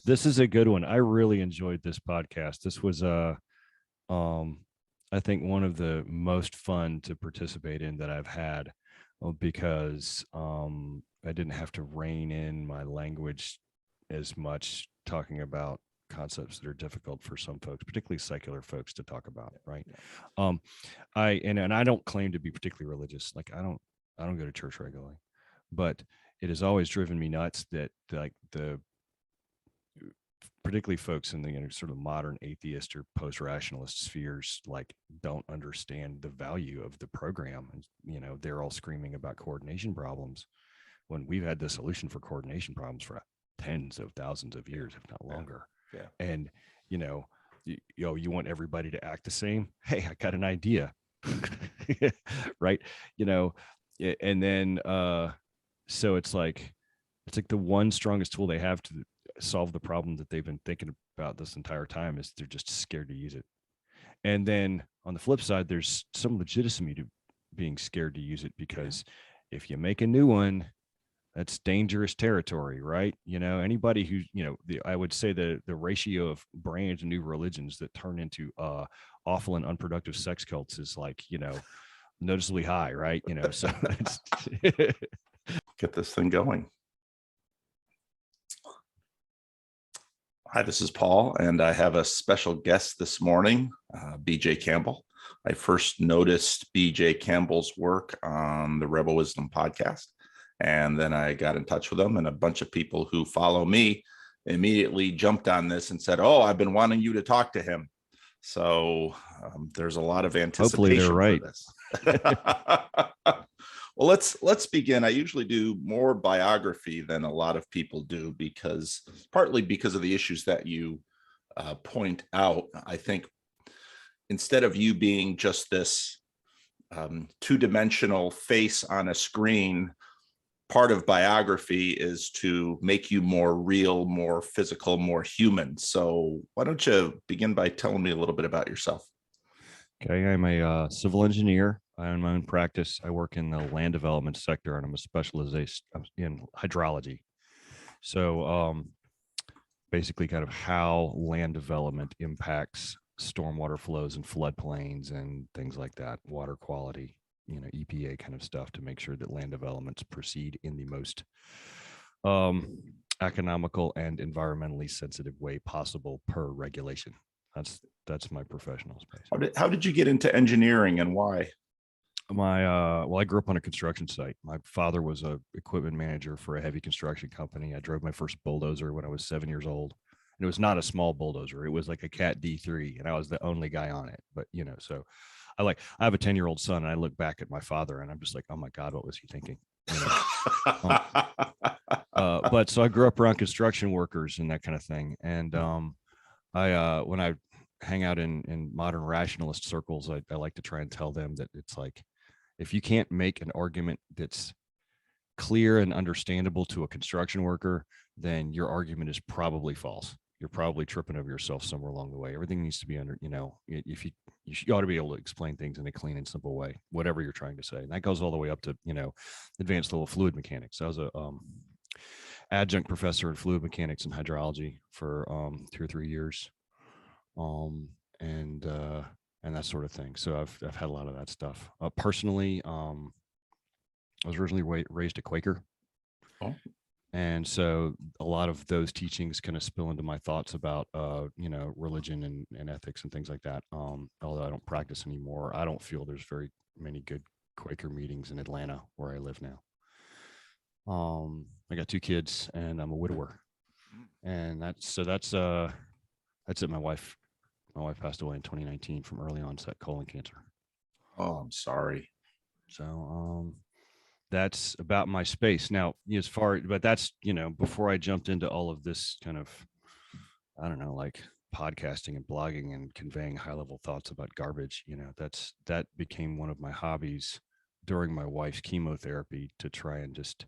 This is a good one. I really enjoyed this podcast. This was I think one of the most fun to participate in that I've had, because I didn't have to rein in my language as much, talking about concepts that are difficult for some folks, particularly secular folks, to talk about, right? um and I don't claim to be particularly religious. Like, I don't go to church regularly, but it has always driven me nuts that, like, the particularly folks in the, sort of modern atheist or post-rationalist spheres, like, don't understand the value of the program. And they're all screaming about coordination problems when we've had the solution for coordination problems for tens of thousands of years, if not longer. And you want everybody to act the same. Hey, I got an idea. Right. And then so it's like the one strongest tool they have to solve the problem that they've been thinking about this entire time is they're just scared to use it. And then on the flip side, there's some legitimacy to being scared to use it, because if you make a new one, that's dangerous territory, right? Anybody who, I would say the ratio of brand new religions that turn into awful and unproductive sex cults is, like, noticeably high, right? So it's get this thing going. Hi, this is Paul, and I have a special guest this morning, BJ Campbell. I first noticed BJ Campbell's work on the Rebel Wisdom podcast, and then I got in touch with him, and a bunch of people who follow me immediately jumped on this and said, "Oh, I've been wanting you to talk to him." So there's a lot of anticipation for this. Well, let's begin. I usually do more biography than a lot of people do, partly because of the issues that you point out. I think instead of you being just this two-dimensional face on a screen, part of biography is to make you more real, more physical, more human. So why don't you begin by telling me a little bit about yourself? Okay, I'm a civil engineer. I own my own practice. I work in the land development sector, and I'm a specialist in hydrology. So basically kind of how land development impacts stormwater flows and floodplains and things like that, water quality, EPA kind of stuff, to make sure that land developments proceed in the most economical and environmentally sensitive way possible per regulation. That's my professional space. How did you get into engineering, and why? I grew up on a construction site. My father was a equipment manager for a heavy construction company. I drove my first bulldozer when I was 7 years old. And it was not a small bulldozer. It was like a Cat D3, and I was the only guy on it. But, so I have a 10-year-old son, and I look back at my father and I'm just like, oh my God, what was he thinking? But so I grew up around construction workers and that kind of thing. And when I hang out in modern rationalist circles, I like to try and tell them that it's like, if you can't make an argument that's clear and understandable to a construction worker, then your argument is probably false. You're probably tripping over yourself somewhere along the way. Everything needs to be under, if you ought to be able to explain things in a clean and simple way, whatever you're trying to say. And that goes all the way up to, advanced level fluid mechanics. I was a adjunct professor in fluid mechanics and hydrology for 2 or 3 years. And that sort of thing. So I've had a lot of that stuff. Personally, I was originally raised a Quaker. Oh. And so a lot of those teachings kind of spill into my thoughts about, religion and ethics and things like that. Although I don't practice anymore, I don't feel there's very many good Quaker meetings in Atlanta where I live now. I got 2 kids, and I'm a widower. And that's it. My wife passed away in 2019 from early onset colon cancer. Oh, I'm sorry. So that's about my space now. But that's, before I jumped into all of this kind of, I don't know, like podcasting and blogging and conveying high level thoughts about garbage, that became one of my hobbies during my wife's chemotherapy, to try and just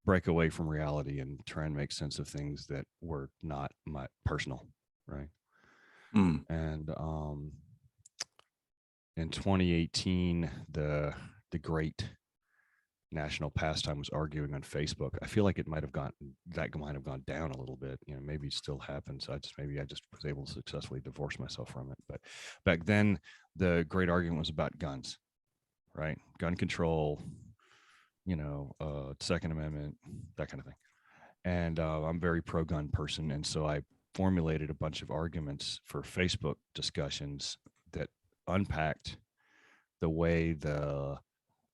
break away from reality and try and make sense of things that were not my personal, right? And in 2018, the great national pastime was arguing on Facebook. I feel like it might have gone down a little bit. Maybe it still happens. Maybe I just was able to successfully divorce myself from it. But back then, the great argument was about guns, right? Gun control, Second Amendment, that kind of thing. And I'm a very pro-gun person, and so I formulated a bunch of arguments for Facebook discussions that unpacked the way the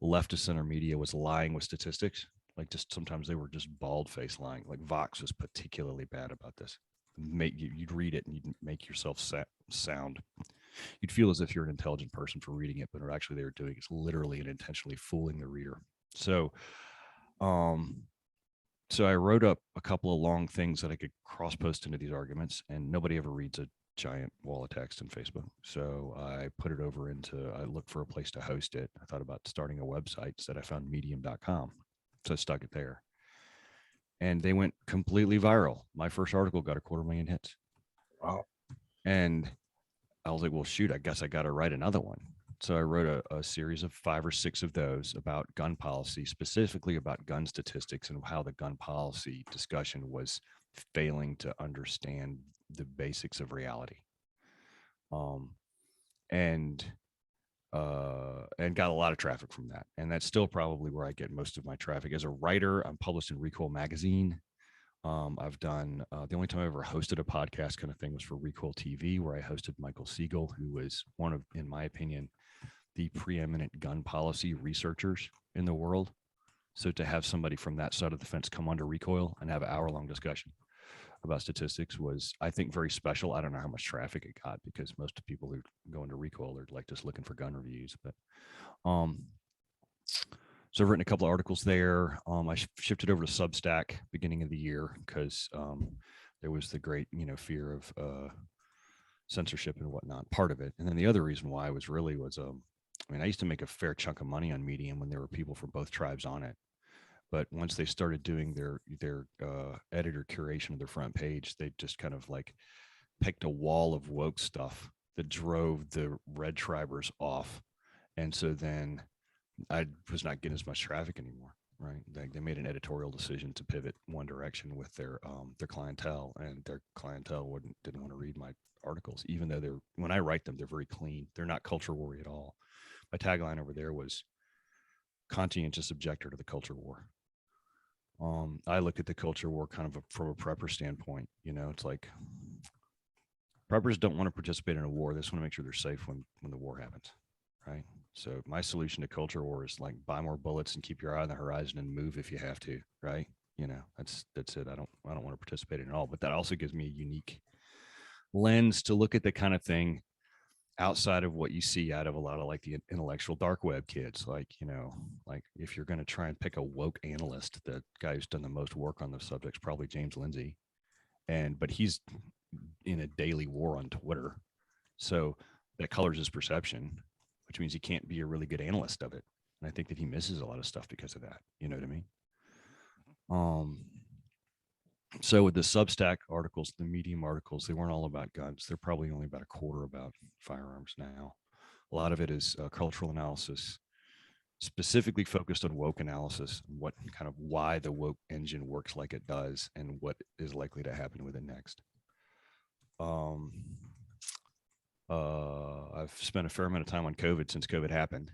left of center media was lying with statistics. Like, just sometimes they were just bald-faced lying. Like Vox was particularly bad about this. You'd read it and you'd make yourself sound. You'd feel as if you're an intelligent person for reading it, but what actually they were doing is literally and intentionally fooling the reader. So I wrote up a couple of long things that I could cross post into these arguments, and nobody ever reads a giant wall of text in Facebook. So I put it over I looked for a place to host it. I thought about starting a website, said I found medium.com. So I stuck it there. And they went completely viral. My first article got 250,000 hits. Wow. And I was like, well, shoot, I guess I got to write another one. So I wrote a series of 5 or 6 of those about gun policy, specifically about gun statistics and how the gun policy discussion was failing to understand the basics of reality. And got a lot of traffic from that. And that's still probably where I get most of my traffic. As a writer, I'm published in Recoil Magazine. I've done the only time I ever hosted a podcast kind of thing was for Recoil TV, where I hosted Michael Siegel, who was one of, in my opinion, the preeminent gun policy researchers in the world. So to have somebody from that side of the fence come onto Recoil and have an hour-long discussion about statistics was, I think, very special. I don't know how much traffic it got because most people who go into Recoil are like just looking for gun reviews. But so I've written a couple of articles there. I shifted over to Substack beginning of the year because there was the great, fear of censorship and whatnot, part of it. And then the other reason why was I used to make a fair chunk of money on Medium when there were people from both tribes on it. But once they started doing their editor curation of their front page, they just kind of like picked a wall of woke stuff that drove the red tribers off. And so then I was not getting as much traffic anymore, right? They made an editorial decision to pivot one direction with their clientele, and their clientele didn't want to read my articles, even though when I write them, they're very clean. They're not culture war at all. My tagline over there was conscientious objector to the culture war. I look at the culture war kind of from a prepper standpoint. It's like preppers don't want to participate in a war. They just want to make sure they're safe when the war happens, right? So my solution to culture war is like buy more bullets and keep your eye on the horizon and move if you have to, right? That's it. I don't want to participate in it all, but that also gives me a unique lens to look at the kind of thing outside of what you see out of a lot of like the intellectual dark web kids. Like if you're going to try and pick a woke analyst, the guy who's done the most work on the subject is probably James Lindsay, but he's in a daily war on Twitter, so that colors his perception, which means he can't be a really good analyst of it. And I think that he misses a lot of stuff because of that. You know what I mean? So with the Substack articles, the Medium articles, they weren't all about guns. They're probably only about a quarter about firearms now. A lot of it is cultural analysis, specifically focused on woke analysis, what kind of why the woke engine works like it does and what is likely to happen with it next. I've spent a fair amount of time on COVID since COVID happened.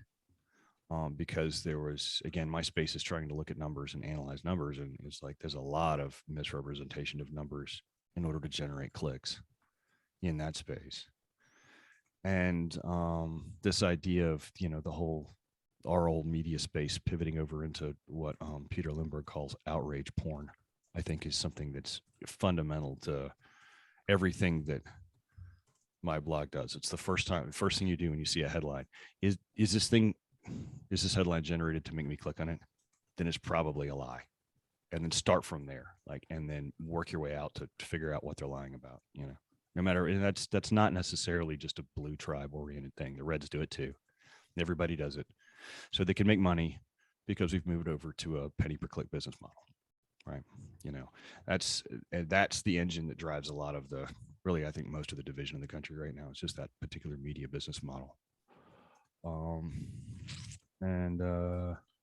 Because there was, again, my space is trying to look at numbers and analyze numbers. And it's like, there's a lot of misrepresentation of numbers in order to generate clicks in that space. And this idea of, our old media space pivoting over into what Peter Lindbergh calls outrage porn, I think is something that's fundamental to everything that my blog does. It's the first thing you do when you see a headline is this headline generated to make me click on it? Then it's probably a lie. And then start from there, and then work your way out to figure out what they're lying about, no matter. And that's not necessarily just a blue tribe oriented thing. The Reds do it too. Everybody does it. So they can make money because we've moved over to a penny per click business model, right? That's the engine that drives a lot of I think most of the division in the country right now. It's just that particular media business model.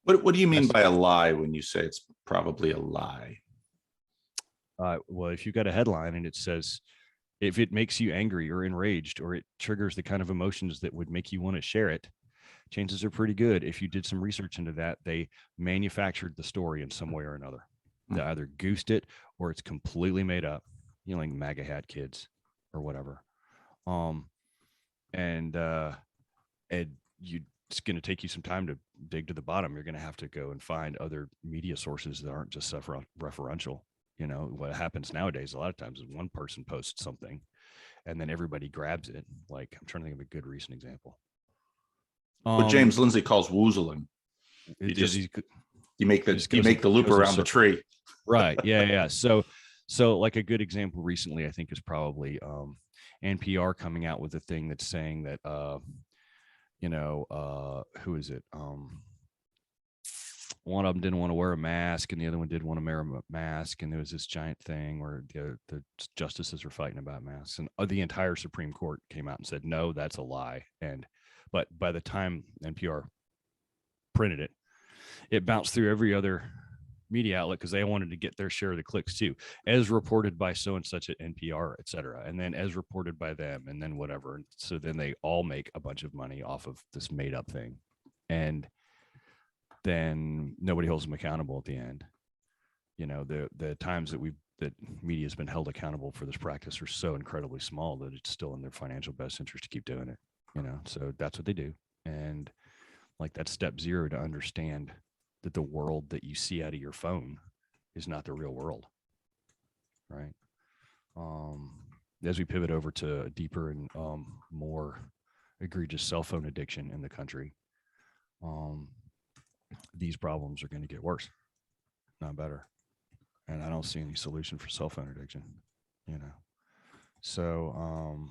What do you mean That's, by a lie when you say it's probably a lie? well, if you've got a headline and it says, if it makes you angry or enraged, or it triggers the kind of emotions that would make you want to share it, chances are pretty good, if you did some research into that, they manufactured the story in some way or another. They either goosed it or it's completely made up, like MAGA hat kids or whatever. And it's going to take you some time to dig to the bottom. You're going to have to go and find other media sources that aren't just self-referential. What happens nowadays a lot of times is one person posts something and then everybody grabs it. Like, I'm trying to think of a good recent example. What James Lindsay calls woozling. You make the loop around the tree. Right. Yeah. So like a good example recently, I think, is probably NPR coming out with a thing that's saying that who is it? One of them didn't want to wear a mask and the other one did want to wear a mask. And there was this giant thing where the justices were fighting about masks, and the entire Supreme Court came out and said, no, that's a lie. But by the time NPR printed it, it bounced through every other media outlet because they wanted to get their share of the clicks too, as reported by so and such at NPR, et cetera, and then as reported by them, and then whatever. So then they all make a bunch of money off of this made up thing, and then nobody holds them accountable at the end. The times that media has been held accountable for this practice are so incredibly small that it's still in their financial best interest to keep doing it. So that's what they do, and like that's step zero to understand that the world that you see out of your phone is not the real world, right? As we pivot over to a deeper and more egregious cell phone addiction in the country, these problems are going to get worse, not better. And I don't see any solution for cell phone addiction, So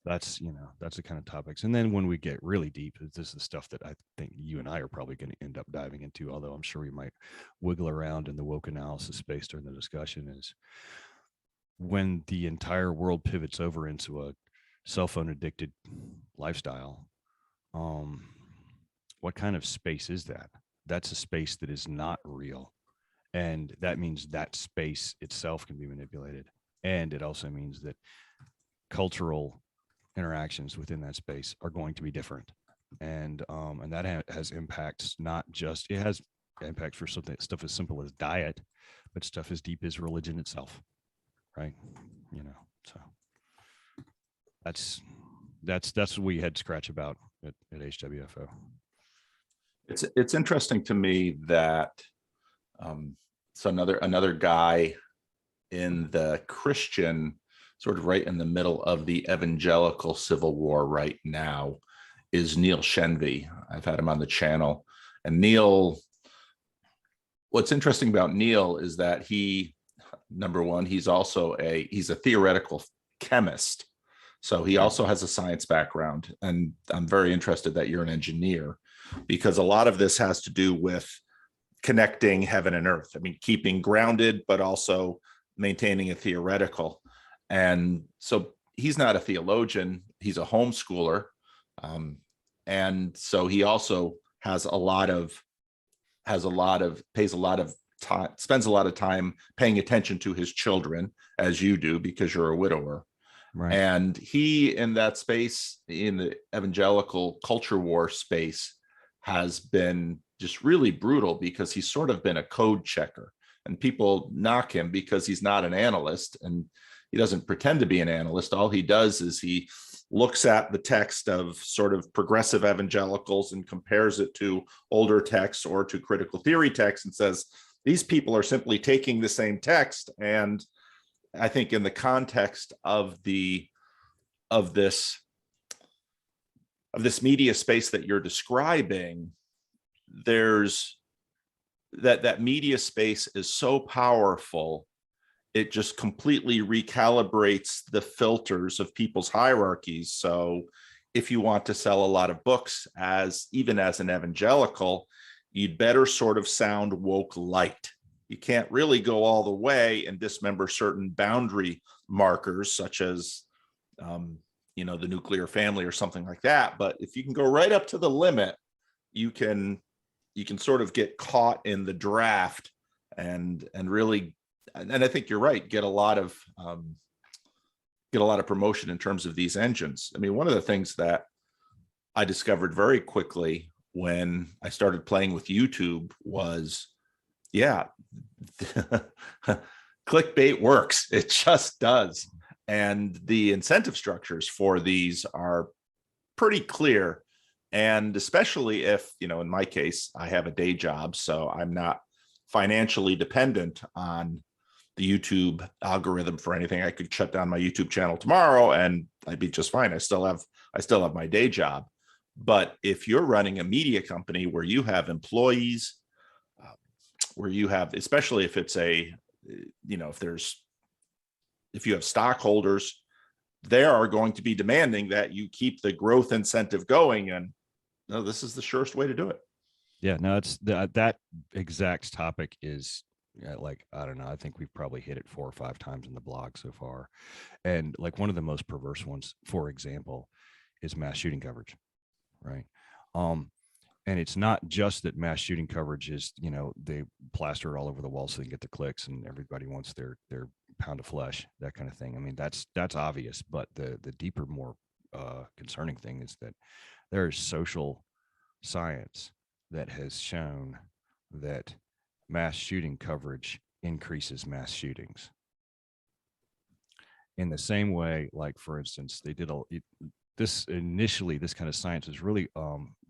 that's the kind of topics. And then when we get really deep, this is the stuff that I think you and I are probably going to end up diving into, although I'm sure we might wiggle around in the woke analysis space during the discussion, is when the entire world pivots over into a cell phone addicted lifestyle. What kind of space is that? That's a space that is not real. And that means that space itself can be manipulated. And it also means that cultural interactions within that space are going to be different, and that has impacts. Not just, it has impacts for stuff as simple as diet, but stuff as deep as religion itself, right? So that's what we had to scratch about at HWFO. It's interesting to me that so another guy in the Christian, sort of right in the middle of the evangelical civil war right now, is Neil Shenvi. I've had him on the channel. And Neil, what's interesting about Neil is that he, number one, he's a theoretical chemist. So he also has a science background. And I'm very interested that you're an engineer, because a lot of this has to do with connecting heaven and earth. I mean, keeping grounded, but also maintaining a theoretical. And so he's not a theologian, he's a homeschooler. And so he also spends a lot of time paying attention to his children, as you do, because you're a widower. Right. And he, in that space, in the evangelical culture war space, has been just really brutal, because he's sort of been a code checker, and people knock him because he's not an analyst, and he doesn't pretend to be an analyst. All he does is he looks at the text of sort of progressive evangelicals and compares it to older texts or to critical theory texts and says, these people are simply taking the same text. And I think in the context of this media space that you're describing, there's that media space is so powerful, it just completely recalibrates the filters of people's hierarchies. So if you want to sell a lot of books even as an evangelical, you'd better sort of sound woke light. You can't really go all the way and dismember certain boundary markers, such as the nuclear family or something like that. But if you can go right up to the limit, you can you can sort of get caught in the draft and really, and I think you're right, get a lot of promotion in terms of these engines. I mean, one of the things that I discovered very quickly when I started playing with YouTube was, yeah, clickbait works. It just does. And the incentive structures for these are pretty clear. And especially if, in my case, I have a day job, so I'm not financially dependent on the YouTube algorithm for anything. I could shut down my YouTube channel tomorrow and I'd be just fine. I still have my day job. But if you're running a media company where you have employees, where you have, especially if it's if you have stockholders, they are going to be demanding that you keep the growth incentive going. And no, this is the surest way to do it. Yeah, no, it's that exact topic is like, I don't know, I think we've probably hit it 4 or 5 times in the blog so far. And like one of the most perverse ones, for example, is mass shooting coverage, right? And it's not just that mass shooting coverage is, they plaster it all over the wall so they can get the clicks and everybody wants their pound of flesh, that kind of thing. I mean, that's obvious, but the deeper, more concerning thing is that there is social science that has shown that mass shooting coverage increases mass shootings. In the same way, like, for instance, they did this kind of science was really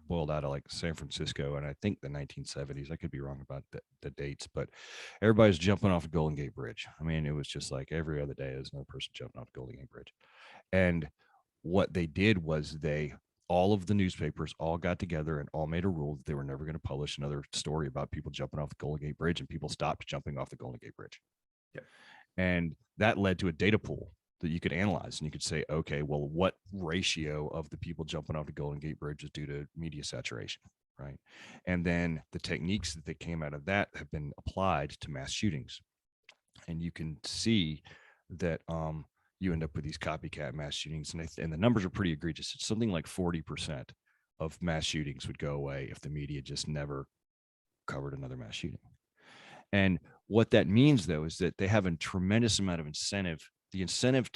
boiled out of like San Francisco, and I think the 1970s. I could be wrong about the dates, but everybody's jumping off the Golden Gate Bridge. I mean, it was just like every other day there's another person jumping off the Golden Gate Bridge. And what they did was all of the newspapers all got together and all made a rule that they were never going to publish another story about people jumping off the Golden Gate Bridge, and people stopped jumping off the Golden Gate Bridge. Yeah. And that led to a data pool that you could analyze, and you could say, okay, well, what ratio of the people jumping off the Golden Gate Bridge is due to media saturation, right? And then the techniques that came out of that have been applied to mass shootings. And you can see that you end up with these copycat mass shootings, and the numbers are pretty egregious. It's something like 40% of mass shootings would go away if the media just never covered another mass shooting. And what that means, though, is that they have a tremendous amount of incentive. They have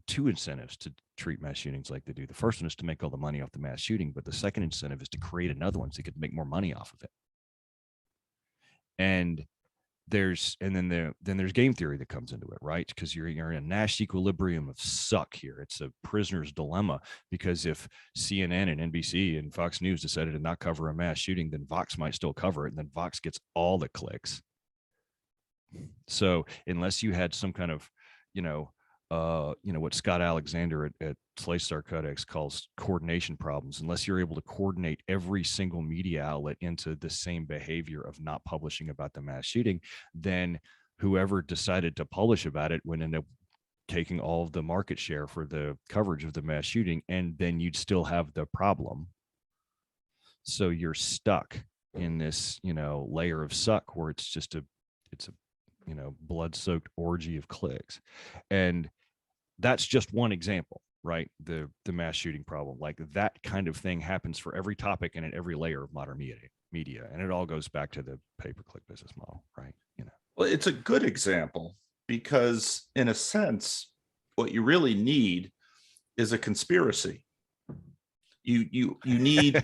2 incentives to treat mass shootings like they do. The first one is to make all the money off the mass shooting, but the second incentive is to create another one so they could make more money off of it. And there's game theory that comes into it, right? Because you're in a Nash equilibrium of suck here. It's a prisoner's dilemma, because if CNN and NBC and Fox News decided to not cover a mass shooting, then Vox might still cover it, and then Vox gets all the clicks. So unless you had some kind of, what Scott Alexander at Slaystar Codex calls coordination problems, unless you're able to coordinate every single media outlet into the same behavior of not publishing about the mass shooting, then whoever decided to publish about it would end up taking all of the market share for the coverage of the mass shooting, and then you'd still have the problem. So you're stuck in this, layer of suck where it's a blood-soaked orgy of clicks. And that's just one example, right? The mass shooting problem, like that kind of thing happens for every topic and at every layer of modern media. And it all goes back to the pay-per-click business model, right? Well, it's a good example because in a sense, what you really need is a conspiracy. You need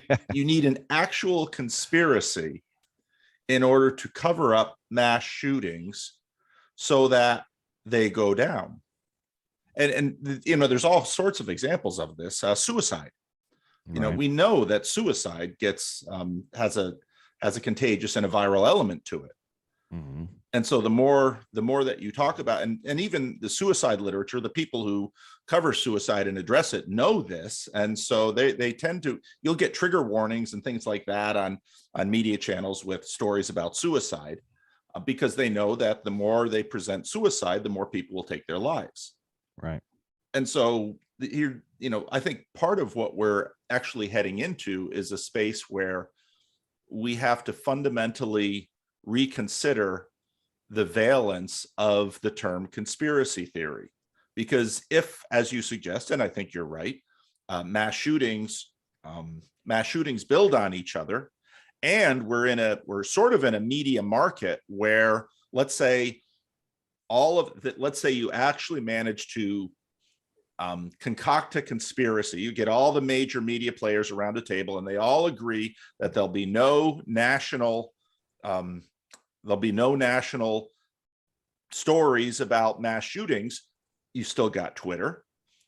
an actual conspiracy in order to cover up mass shootings so that they go down. And there's all sorts of examples of this. Suicide. Right. We know that suicide has a contagious and a viral element to it. Mm-hmm. And so the more that you talk about, and even the suicide literature, the people who cover suicide and address it know this. And so they tend to, you'll get trigger warnings and things like that on media channels with stories about suicide, because they know that the more they present suicide, the more people will take their lives. Right. And so here, I think part of what we're actually heading into is a space where we have to fundamentally reconsider the valence of the term conspiracy theory. Because if, as you suggest, and I think you're right, mass shootings build on each other, And we're sort of in a media market where, let's say let's say you actually manage to concoct a conspiracy. You get all the major media players around a table and they all agree that there'll be no national stories about mass shootings. You've still got Twitter,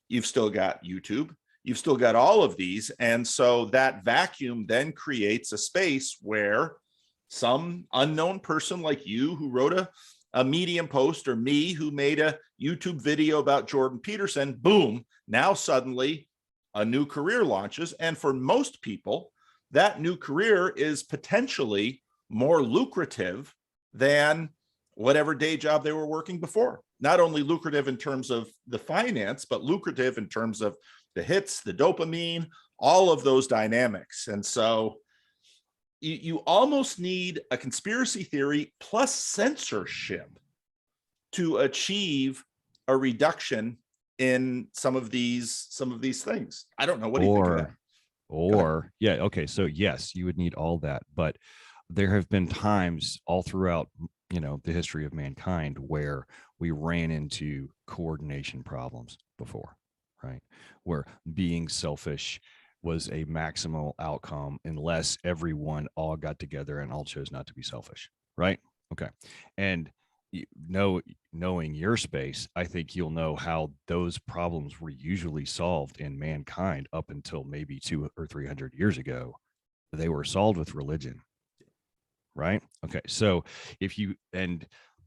you've still got YouTube, you've still got all of these. And so that vacuum then creates a space where some unknown person like you who wrote a Medium post, or me who made a YouTube video about Jordan Peterson, boom, now suddenly a new career launches. And for most people, that new career is potentially more lucrative than whatever day job they were working before. Not only lucrative in terms of the finance, but lucrative in terms of the hits, the dopamine, all of those dynamics. And so you almost need a conspiracy theory plus censorship to achieve a reduction in some of these things. I don't know. What do you think of that? Yeah. Okay. So yes, you would need all that, but there have been times all throughout, the history of mankind where we ran into coordination problems before, right? Where being selfish was a maximal outcome unless everyone all got together and all chose not to be selfish, right? Okay. And knowing your space, I think you'll know how those problems were usually solved in mankind up until maybe 200 or 300 years ago. They were solved with religion, right? Okay. So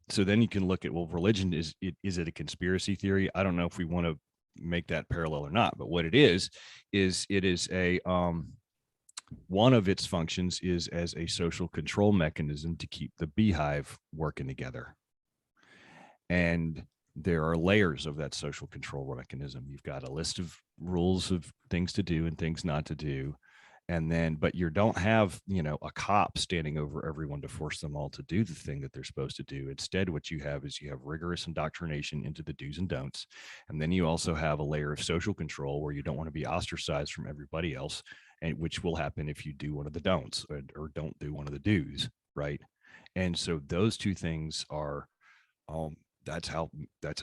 so then you can look at, well, religion is it a conspiracy theory? I don't know if we want to make that parallel or not, but what it is it is a one of its functions is as a social control mechanism to keep the beehive working together. And there are layers of that social control mechanism. You've got a list of rules of things to do and things not to do. And then, but you don't have, a cop standing over everyone to force them all to do the thing that they're supposed to do. Instead, what you have is you have rigorous indoctrination into the do's and don'ts. And then you also have a layer of social control where you don't want to be ostracized from everybody else, and which will happen if you do one of the don'ts or don't do one of the do's, right? And so those two things are, that's how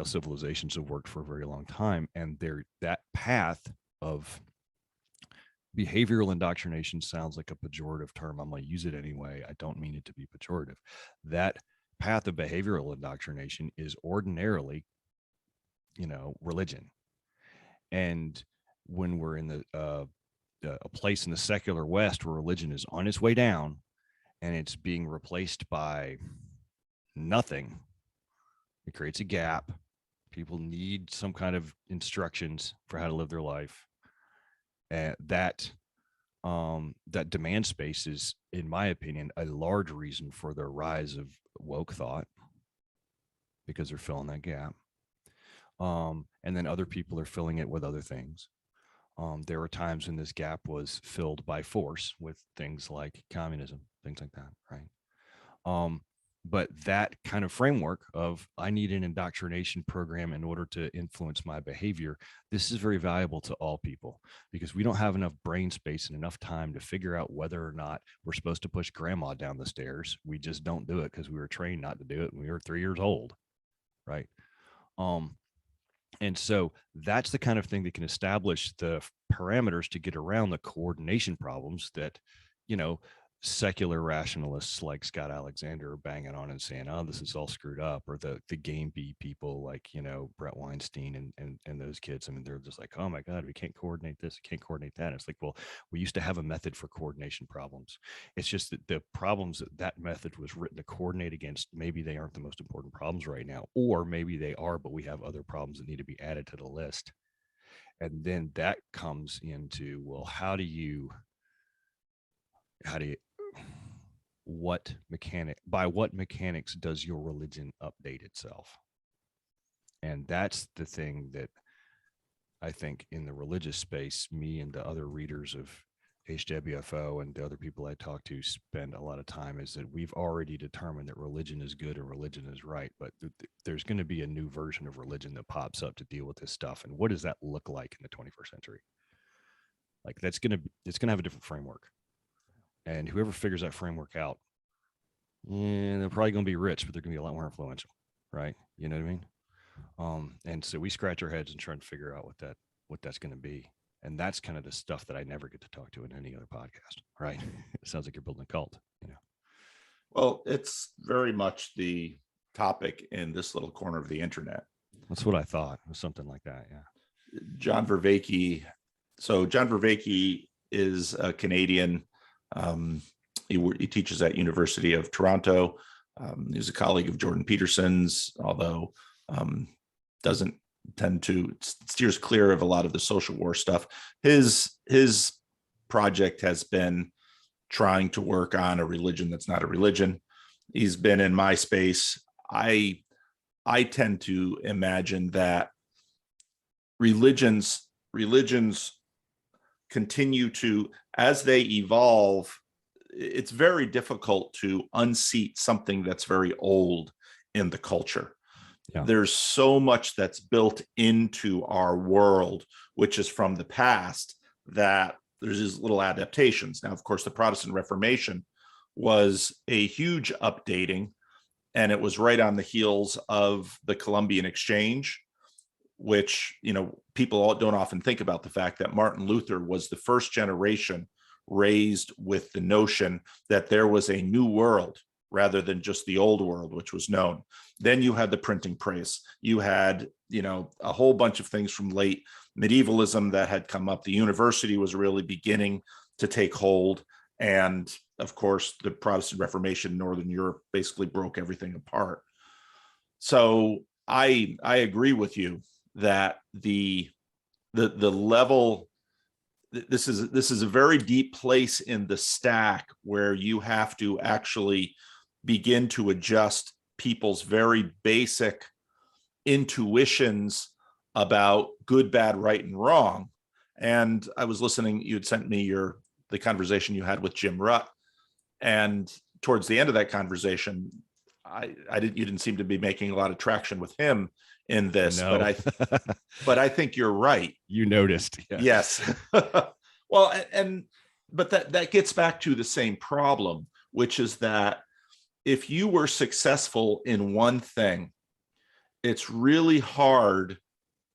civilizations have worked for a very long time. And that path of behavioral indoctrination sounds like a pejorative term. I'm going to use it anyway. I don't mean it to be pejorative. That path of behavioral indoctrination is ordinarily, religion. And when we're in a place in the secular West where religion is on its way down and it's being replaced by nothing, it creates a gap. People need some kind of instructions for how to live their life. That demand space is, in my opinion, a large reason for the rise of woke thought, because they're filling that gap. And then other people are filling it with other things. There were times when this gap was filled by force with things like communism, things like that, right? But that kind of framework of I need an indoctrination program in order to influence my behavior, this is very valuable to all people, because we don't have enough brain space and enough time to figure out whether or not we're supposed to push grandma down the stairs. We just don't do it because we were trained not to do it when we were 3 years old, right? And so that's the kind of thing that can establish the parameters to get around the coordination problems that, secular rationalists like Scott Alexander are banging on and saying, oh, this is all screwed up, or the game bee people like, Brett Weinstein and those kids. I mean, they're just like, oh my God, we can't coordinate this, we can't coordinate that. And it's like, well, we used to have a method for coordination problems. It's just that the problems that method was written to coordinate against, maybe they aren't the most important problems right now, or maybe they are, but we have other problems that need to be added to the list. And then that comes into, well, by what mechanics does your religion update itself? And that's the thing that I think in the religious space, me and the other readers of HWFO and the other people I talk to spend a lot of time, is that we've already determined that religion is good and religion is right, but there's going to be a new version of religion that pops up to deal with this stuff. And what does that look like in the 21st century? Like it's going to have a different framework. And whoever figures that framework out, they're probably going to be rich, but they're going to be a lot more influential, right? You know what I mean? And so we scratch our heads and try to figure out what that's going to be. And that's kind of the stuff that I never get to talk to in any other podcast, right? It sounds like you're building a cult, you know? Well, it's very much the topic in this little corner of the internet. That's what I thought. It was something like that. Yeah. John Vervicky. So John Vervicky is a Canadian. He teaches at University of Toronto. He's a colleague of Jordan Peterson's, although doesn't tend to steers clear of a lot of the social war stuff. His project has been trying to work on a religion that's not a religion. He's been in my space. I tend to imagine that religions continue to, as they evolve, it's very difficult to unseat something that's very old in the culture. Yeah. There's so much that's built into our world, which is from the past, that there's these little adaptations. Now, of course, the Protestant Reformation was a huge updating, and it was right on the heels of the Columbian Exchange, which, you know, people don't often think about the fact that Martin Luther was the first generation raised with the notion that there was a new world rather than just the old world, which was known. Then you had the printing press. You had, you know, a whole bunch of things from late medievalism that had come up. The university was really beginning to take hold. And of course, the Protestant Reformation in Northern Europe basically broke everything apart. So I agree with you that the level, this is a very deep place in the stack where you have to actually begin to adjust people's very basic intuitions about good, bad, right, and wrong. And I was listening, you had sent me the conversation you had with Jim Rutt. And towards the end of that conversation, you didn't seem to be making a lot of traction with him in this, no. but I think you're right. You noticed. Yeah. Yes. Well, but that gets back to the same problem, which is that if you were successful in one thing, it's really hard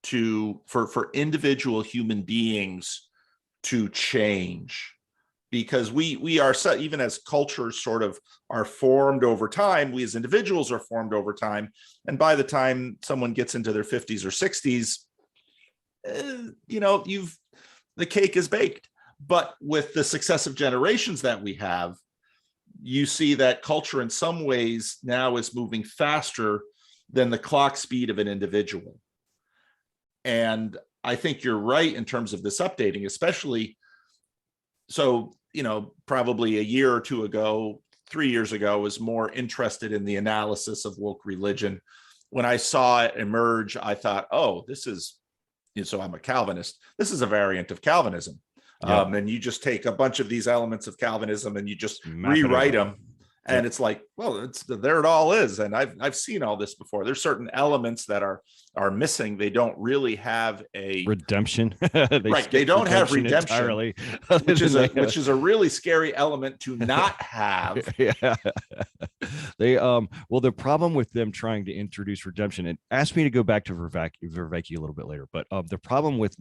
for individual human beings to change, because we are, even as cultures sort of are formed over time, we as individuals are formed over time. And by the time someone gets into their 50s or 60s, you know, the cake is baked. But with the successive generations that we have, you see that culture in some ways now is moving faster than the clock speed of an individual. And I think you're right in terms of this updating, especially. So, you know, probably a year or two ago, 3 years ago, I was more interested in the analysis of woke religion. When I saw it emerge, I thought, oh, this is, so I'm a Calvinist. This is a variant of Calvinism. Yep. And you just take a bunch of these elements of Calvinism and you just rewrite them. And yep. It's like, well, there it all is. And I've seen all this before. There's certain elements that are missing. They don't really have a redemption. They don't have redemption entirely, which is a really scary element to not have. Yeah. Well, the problem with them trying to introduce redemption, and ask me to go back to Vervicky a little bit later, but the problem with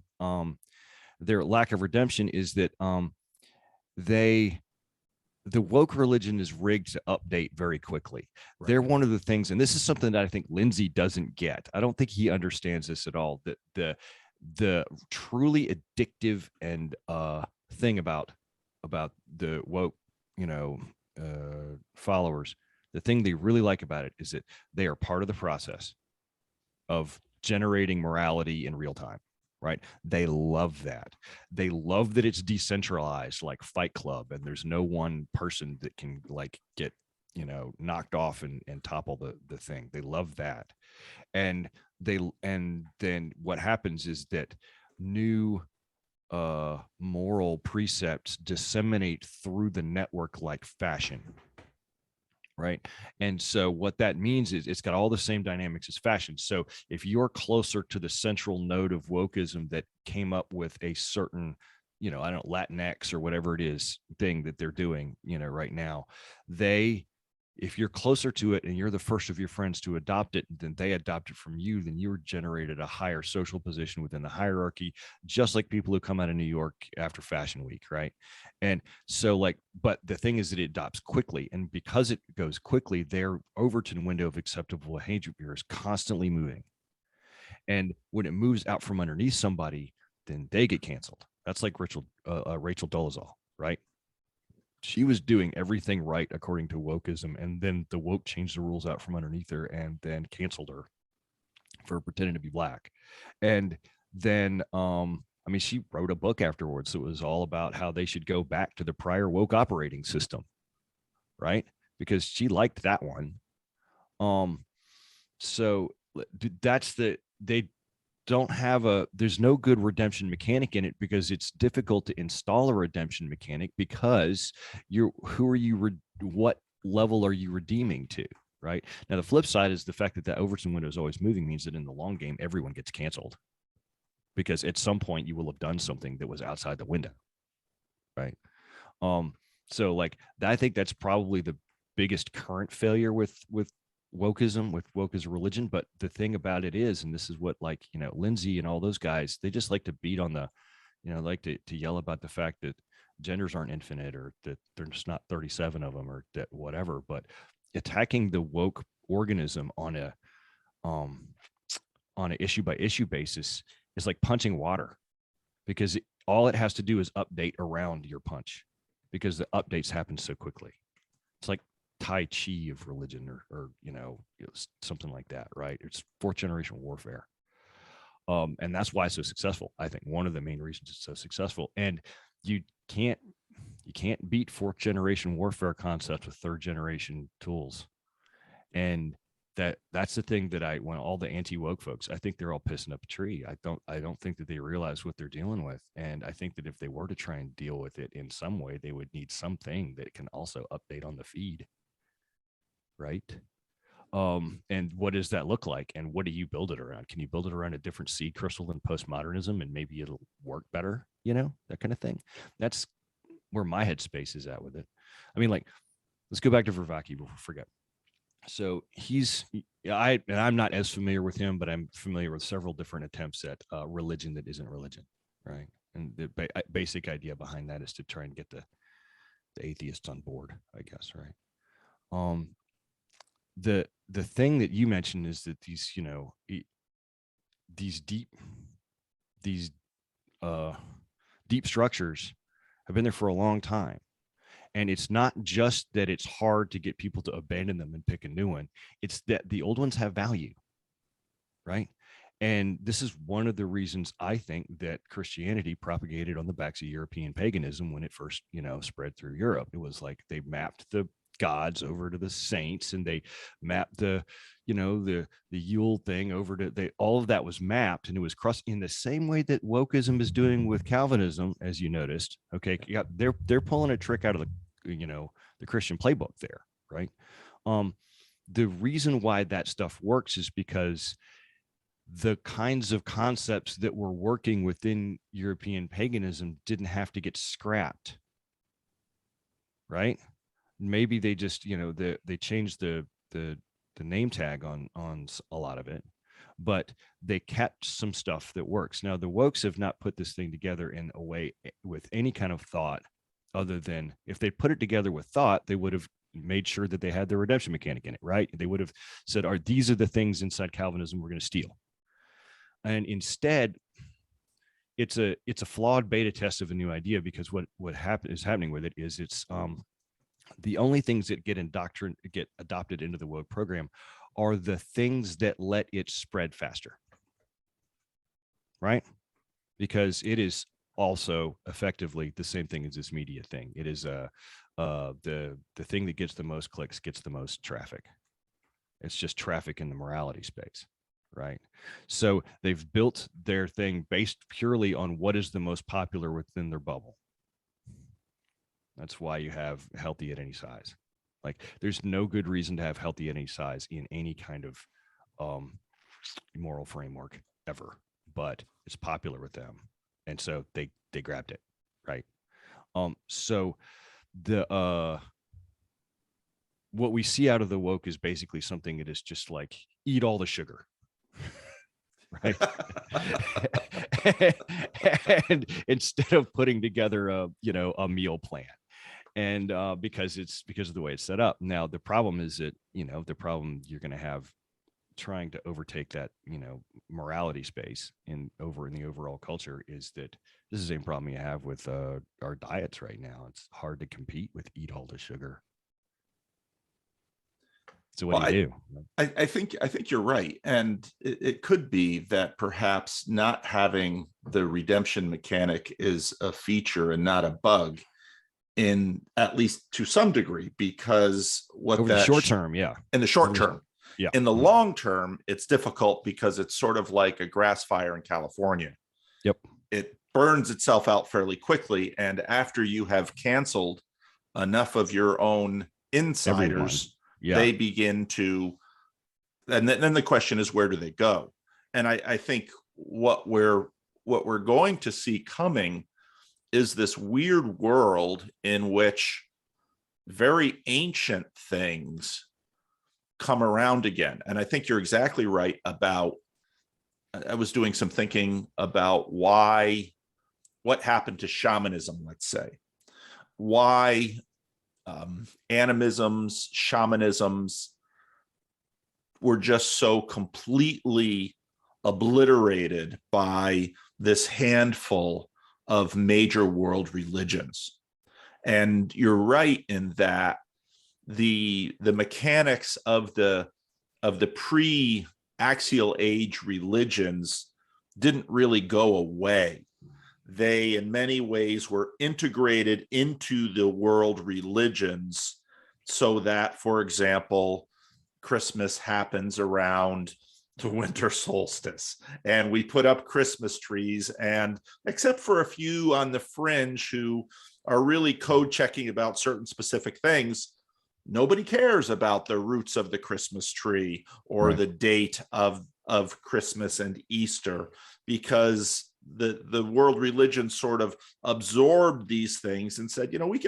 their lack of redemption is that the woke religion is rigged to update very quickly. Right. They're one of the things, and this is something that I think Lindsay doesn't get. I don't think he understands this at all, that the truly addictive and thing about the woke, you know, followers, the thing they really like about it is that they are part of the process of generating morality in real time. Right. They love that. They love that it's decentralized, like Fight Club, and there's no one person that can like get, you know, knocked off and topple the thing. They love that. And then what happens is that new moral precepts disseminate through the network like fashion. Right. And so what that means is it's got all the same dynamics as fashion. So if you're closer to the central node of wokeism that came up with a certain, I don't Latinx or whatever it is thing that they're doing, right now, they, if you're closer to it and you're the first of your friends to adopt it, then they adopt it from you, then you're generated a higher social position within the hierarchy, just like people who come out of New York after Fashion Week, right? And so but the thing is that it adopts quickly. And because it goes quickly, their Overton window of acceptable behavior is constantly moving. And when it moves out from underneath somebody, then they get canceled. That's like Rachel Dolezal, right? She was doing everything right according to wokeism, and then the woke changed the rules out from underneath her and then canceled her for pretending to be black. And then she wrote a book afterwards that was all about how they should go back to the prior woke operating system, right? Because she liked that one. So they don't have there's no good redemption mechanic in it, because it's difficult to install a redemption mechanic, because what level are you redeeming to, right? Now, the flip side is the fact that the Overton window is always moving means that in the long game, everyone gets canceled, because at some point you will have done something that was outside the window, right? So I think that's probably the biggest current failure with wokeism, with woke as a religion. But the thing about it is, and this is what Lindsay and all those guys, they just like to beat on the, like to yell about the fact that genders aren't infinite, or that there's not 37 of them, or that whatever. But attacking the woke organism on a issue by issue basis is like punching water, because all it has to do is update around your punch, because the updates happen so quickly. It's like Tai Chi of religion, or something like that, right? It's fourth generation warfare. And that's why it's so successful. I think one of the main reasons it's so successful. And you can't beat fourth generation warfare concepts with third generation tools. And that's the thing that when all the anti-woke folks, I think they're all pissing up a tree. I don't think that they realize what they're dealing with. And I think that if they were to try and deal with it in some way, they would need something that can also update on the feed. Right. And what does that look like? And what do you build it around? Can you build it around a different seed crystal than postmodernism, and maybe it'll work better? That kind of thing. That's where my headspace is at with it. I mean, let's go back to Vervicky before we forget. So I'm not as familiar with him, but I'm familiar with several different attempts at religion that isn't religion, right? And the basic idea behind that is to try and get the atheists on board, I guess, right? The thing that you mentioned is that these deep structures have been there for a long time. And it's not just that it's hard to get people to abandon them and pick a new one. It's that the old ones have value, right? And this is one of the reasons I think that Christianity propagated on the backs of European paganism when it first, spread through Europe. It was like they mapped the gods over to the saints, and they mapped the Yule thing over to all of that was mapped, and it was crossed in the same way that wokeism is doing with Calvinism, as you noticed. Okay, they're pulling a trick out of the the Christian playbook there, right? The reason why that stuff works is because the kinds of concepts that were working within European paganism didn't have to get scrapped, right? Maybe they just they changed the name tag on a lot of it, but they kept some stuff that works. Now the wokes have not put this thing together in a way with any kind of thought, other than if they put it together with thought, they would have made sure that they had the redemption mechanic in it, right? They would have said, these are the things inside Calvinism we're going to steal. And instead, it's a flawed beta test of a new idea, because what is happening with it is it's the only things that get adopted into the woke program are the things that let it spread faster, right? Because it is also effectively the same thing as this media thing. It is the thing that gets the most clicks gets the most traffic. It's just traffic in the morality space, right? So they've built their thing based purely on what is the most popular within their bubble. That's why you have healthy at any size. Like, there's no good reason to have healthy at any size in any kind of moral framework ever, but it's popular with them, and so they grabbed it. right? So the what we see out of the woke is basically something that is just like eat all the sugar. Right. And instead of putting together a meal plan, and because of the way it's set up. Now the problem is that the problem you're going to have trying to overtake that morality space in the overall culture is that this is the same problem you have with our diets right now. It's hard to compete with eat all the sugar. So what Well, do you do? I think you're right. And it could be that perhaps not having the redemption mechanic is a feature and not a bug, in at least to some degree, because Over the short term, yeah. In the short term. Yeah. In the long term, it's difficult because it's sort of like a grass fire in California. Yep. It burns itself out fairly quickly. And after you have canceled enough of your own insiders, they begin to, and then the question is, where do they go? And I think what we're going to see coming is this weird world in which very ancient things come around again. And I think you're exactly right about, I was doing some thinking about what happened to shamanism, let's say, why animisms, shamanisms were just so completely obliterated by this handful of major world religions. And you're right in that the mechanics of the pre-axial age religions didn't really go away. They, in many ways, were integrated into the world religions so that, for example, Christmas happens around the winter solstice and we put up Christmas trees, and except for a few on the fringe who are really code checking about certain specific things, nobody cares about the roots of the Christmas tree or the date of Christmas and Easter, because the world religion sort of absorbed these things and said, we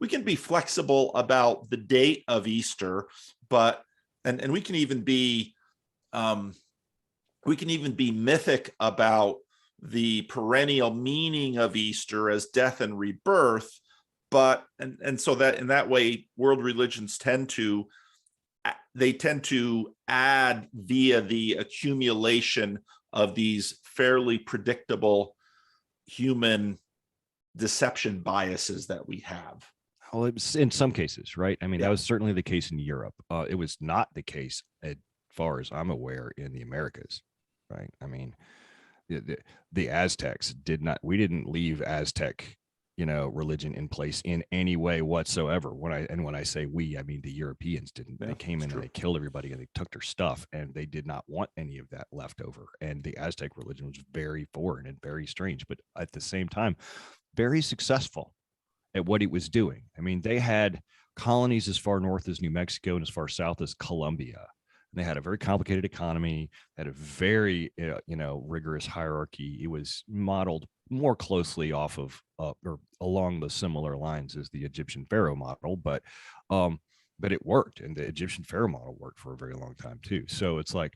can be flexible about the date of Easter, but and we can even be mythic about the perennial meaning of Easter as death and rebirth. But and so that in that way, world religions tend to add via the accumulation of these fairly predictable human deception biases that we have. Well, it's in some cases, right? I mean, that was certainly the case in Europe. It was not the case, as far as I'm aware, in the Americas, right? I mean, the Aztecs we didn't leave Aztec religion in place in any way whatsoever. When I say we, I mean the Europeans didn't. They came in and they killed everybody and they took their stuff, and they did not want any of that left over. And the Aztec religion was very foreign and very strange, but at the same time, very successful at what it was doing. I mean, they had colonies as far north as New Mexico and as far south as Colombia. They had a very complicated economy, had a very, rigorous hierarchy. It was modeled more closely off of or along the similar lines as the Egyptian pharaoh model, but it worked, and the Egyptian pharaoh model worked for a very long time too. So it's like,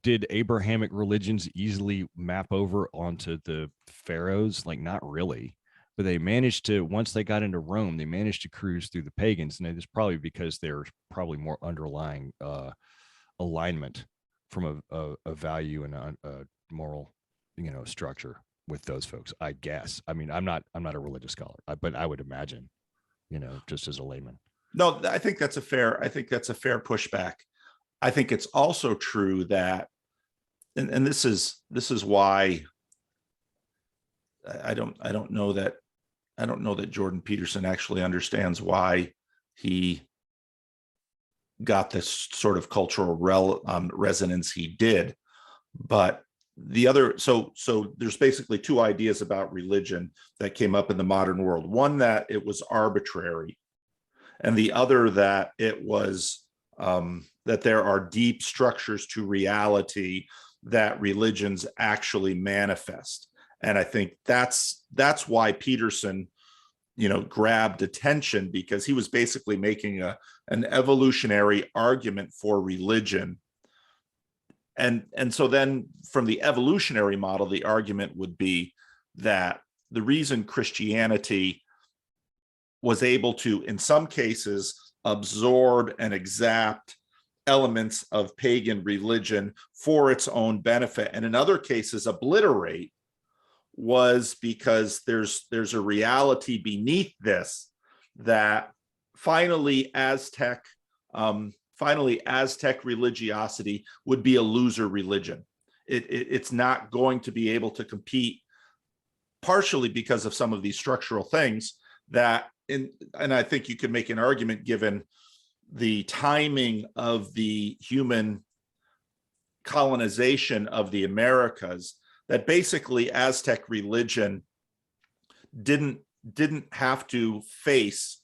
did Abrahamic religions easily map over onto the pharaohs? Like, not really. But they managed to, once they got into Rome, they managed to cruise through the pagans. And it's probably because there's probably more underlying alignment from a value and a moral, structure with those folks, I guess. I mean, I'm not a religious scholar, but I would imagine, just as a layman. No, I think that's a fair pushback. I think it's also true that, and this is why I don't know that Jordan Peterson actually understands why he got this sort of cultural resonance he did. But the other, so there's basically two ideas about religion that came up in the modern world. One, that it was arbitrary, and the other that it was that there are deep structures to reality that religions actually manifest. And I think that's why Peterson, grabbed attention, because he was basically making an evolutionary argument for religion. And so then from the evolutionary model, the argument would be that the reason Christianity was able to, in some cases, absorb and exact elements of pagan religion for its own benefit, and in other cases obliterate, was because there's a reality beneath this, that finally Aztec religiosity would be a loser religion. It's not going to be able to compete, partially because of some of these structural things and I think you could make an argument, given the timing of the human colonization of the Americas, that basically Aztec religion didn't have to face.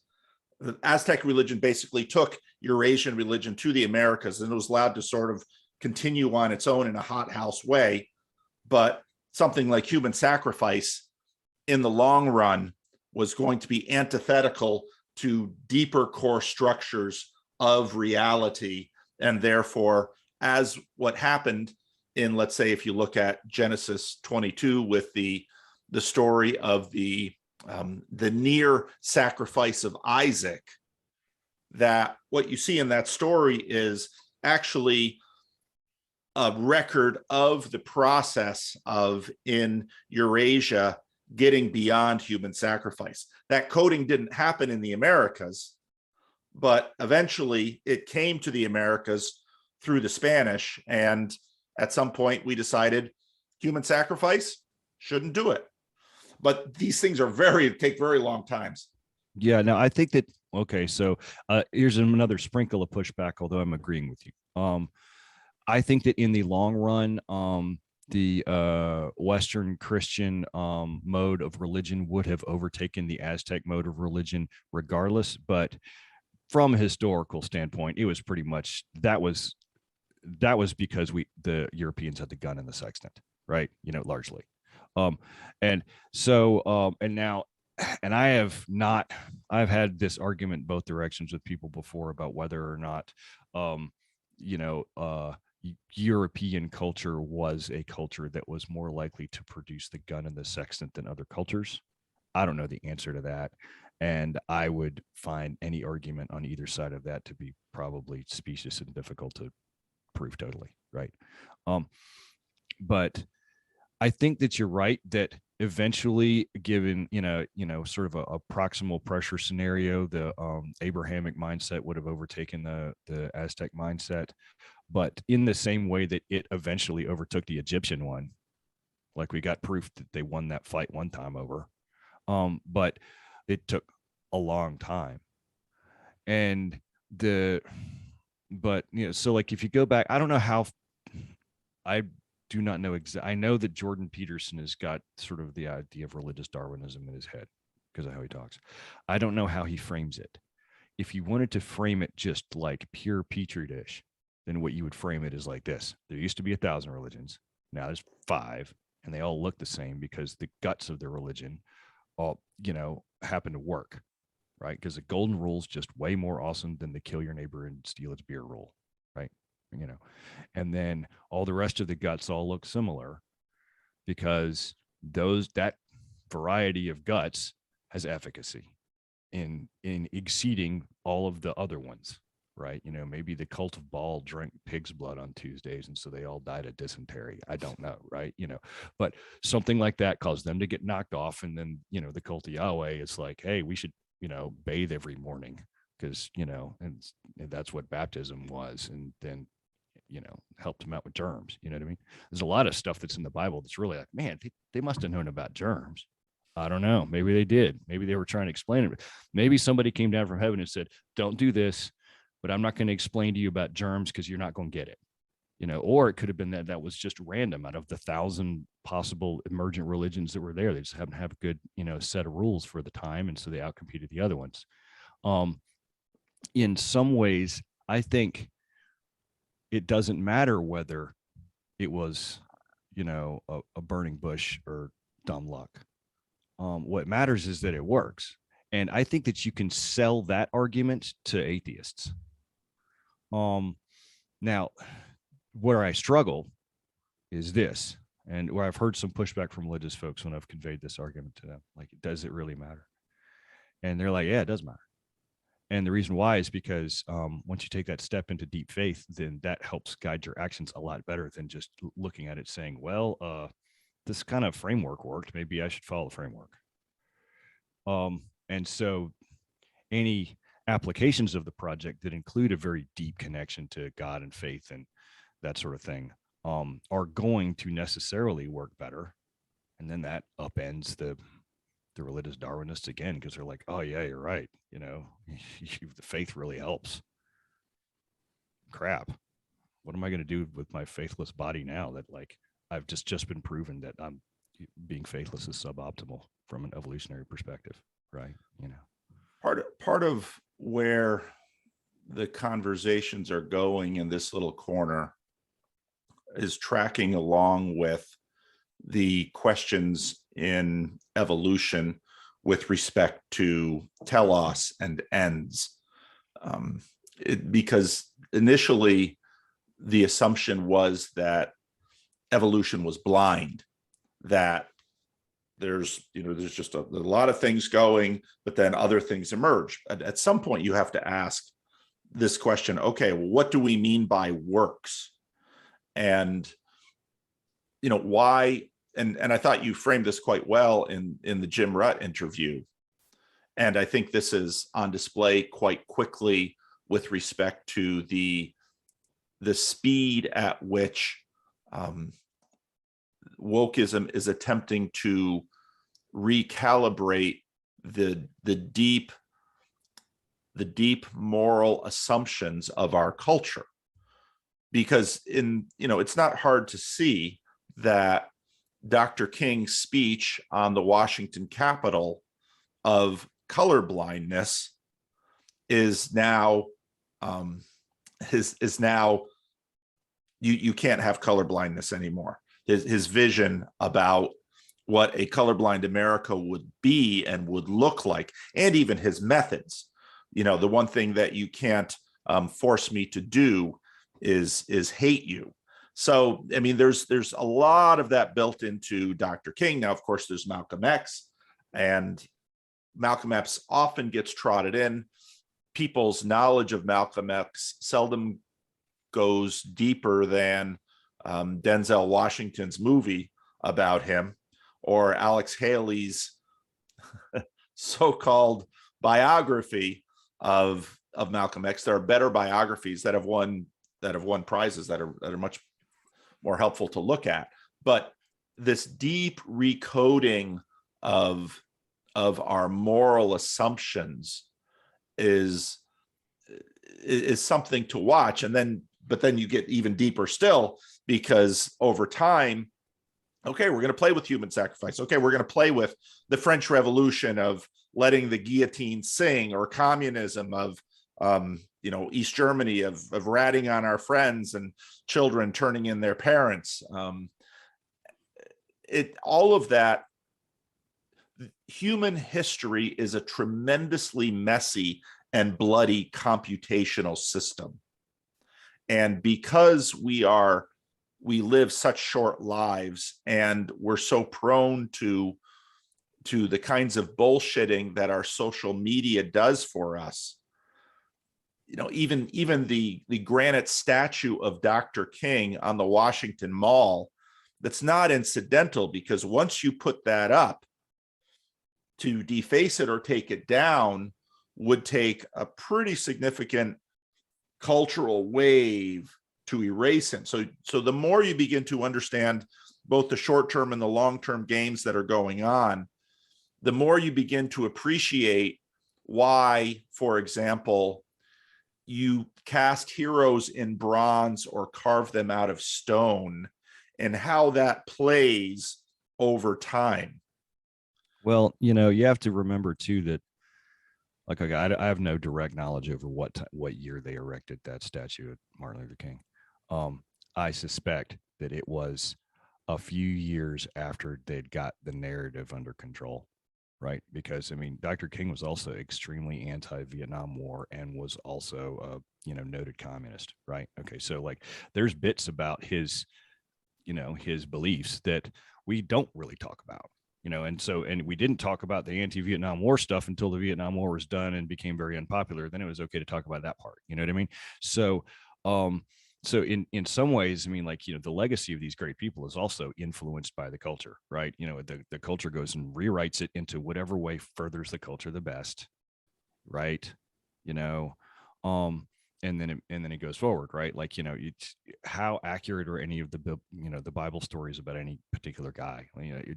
The Aztec religion basically took Eurasian religion to the Americas, and it was allowed to sort of continue on its own in a hothouse way. But something like human sacrifice in the long run was going to be antithetical to deeper core structures of reality. And therefore, as what happened in, let's say, if you look at Genesis 22 with the story of the near sacrifice of Isaac, that what you see in that story is actually a record of the process of, in Eurasia, getting beyond human sacrifice. That coding didn't happen in the Americas, but eventually it came to the Americas through the Spanish. And at some point we decided human sacrifice, shouldn't do it. But these things take very long times. Yeah, no, I think that, okay, so here's another sprinkle of pushback, although I'm agreeing with you. I think that in the long run, the Western Christian mode of religion would have overtaken the Aztec mode of religion regardless. But from a historical standpoint, it was pretty much that was because the Europeans had the gun and the sextant, right? Largely. And so and now, and I've had this argument both directions with people before about whether or not European culture was a culture that was more likely to produce the gun and the sextant than other cultures. I don't know the answer to that. And I would find any argument on either side of that to be probably specious and difficult to prove totally, right? But I think that you're right that eventually, given sort of a proximal pressure scenario, the Abrahamic mindset would have overtaken the Aztec mindset. But in the same way that it eventually overtook the Egyptian one, like we got proof that they won that fight one time over, but it took a long time. And so like if you go back, I don't know how, I do not know I know that Jordan Peterson has got sort of the idea of religious Darwinism in his head because of how he talks. I don't know how he frames it. If you wanted to frame it just like pure petri dish, then what you would frame it is like this: there used to be 1,000 religions, now there's 5, and they all look the same because the guts of the religion all happen to work, right? Because the golden rule is just way more awesome than the kill your neighbor and steal its beer rule, right? And then all the rest of the guts all look similar because that variety of guts has efficacy in exceeding all of the other ones, right? Maybe the cult of Baal drank pig's blood on Tuesdays, and so they all died of dysentery. I don't know, right? But something like that caused them to get knocked off, and then the cult of Yahweh, it's like, hey, we should bathe every morning because and that's what baptism was, and then helped them out with germs. You know what I mean? There's a lot of stuff that's in the Bible that's really like, man, they must have known about germs. I don't know. Maybe they did. Maybe they were trying to explain it. Maybe somebody came down from heaven and said, don't do this, but I'm not going to explain to you about germs because you're not going to get it. Or it could have been that was just random out of the 1,000 possible emergent religions that were there. They just happened to have a good, set of rules for the time. And so they outcompeted the other ones. In some ways, I think it doesn't matter whether it was, a burning bush or dumb luck. What matters is that it works. And I think that you can sell that argument to atheists. Now, where I struggle is this, and where I've heard some pushback from religious folks when I've conveyed this argument to them, like, does it really matter? And they're like, yeah, it does matter. And the reason why is because once you take that step into deep faith, then that helps guide your actions a lot better than just looking at it saying, well, this kind of framework worked. Maybe I should follow the framework. And so any applications of the project that include a very deep connection to God and faith and that sort of thing are going to necessarily work better. And then that upends the religious Darwinists again, because they're like, oh yeah, you're right. You know, the faith really helps. Crap. What am I going to do with my faithless body now that, like, I've just been proven that I'm being faithless is suboptimal from an evolutionary perspective, right? You know, part of where the conversations are going in this little corner is tracking along with the questions in evolution with respect to telos and ends. Because initially the assumption was that evolution was blind, that there's just a lot of things going, but then other things emerge. At some point you have to ask this question, okay, well, what do we mean by works? And why? And I thought you framed this quite well in the Jim Rutt interview. And I think this is on display quite quickly with respect to the speed at which wokeism is attempting to recalibrate the deep moral assumptions of our culture. Because it's not hard to see that Dr. King's speech on the Washington Capitol of color blindness is now you can't have color blindness anymore. His vision about what a colorblind America would be and would look like, and even his methods. The one thing that you can't force me to do is hate you. So, I mean, there's a lot of that built into Dr. King. Now, of course, there's Malcolm X, and Malcolm X often gets trotted in. People's knowledge of Malcolm X seldom goes deeper than Denzel Washington's movie about him, or Alex Haley's so-called biography of Malcolm X. There are better biographies that have won prizes that are much more helpful to look at. But this deep recoding of our moral assumptions is something to watch. But then you get even deeper still, because over time, okay, we're going to play with human sacrifice. Okay, we're going to play with the French Revolution of letting the guillotine sing, or communism of East Germany of ratting on our friends and children turning in their parents. All of that. Human history is a tremendously messy and bloody computational system. And because we live such short lives, and we're so prone to the kinds of bullshitting that our social media does for us, even the granite statue of Dr. King on the Washington Mall, that's not incidental, because once you put that up, to deface it or take it down would take a pretty significant cultural wave to erase him. So the more you begin to understand both the short-term and the long-term games that are going on, the more you begin to appreciate why, for example, you cast heroes in bronze or carve them out of stone, and how that plays over time. Well, you have to remember too that, like, I have no direct knowledge over what year they erected that statue of Martin Luther King. I suspect that it was a few years after they'd got the narrative under control, right? Because I mean, Dr. King was also extremely anti-Vietnam War and was also a noted communist, right? Okay, so like there's bits about his his beliefs that we don't really talk about, and we didn't talk about the anti-Vietnam War stuff until the Vietnam War was done and became very unpopular. Then it was okay to talk about that part. You know what I mean? So so in some ways, I mean, like, the legacy of these great people is also influenced by the culture, right? The culture goes and rewrites it into whatever way furthers the culture the best, right? you know um and then it goes forward, right? Like, it's how accurate are any of the Bible stories about any particular guy?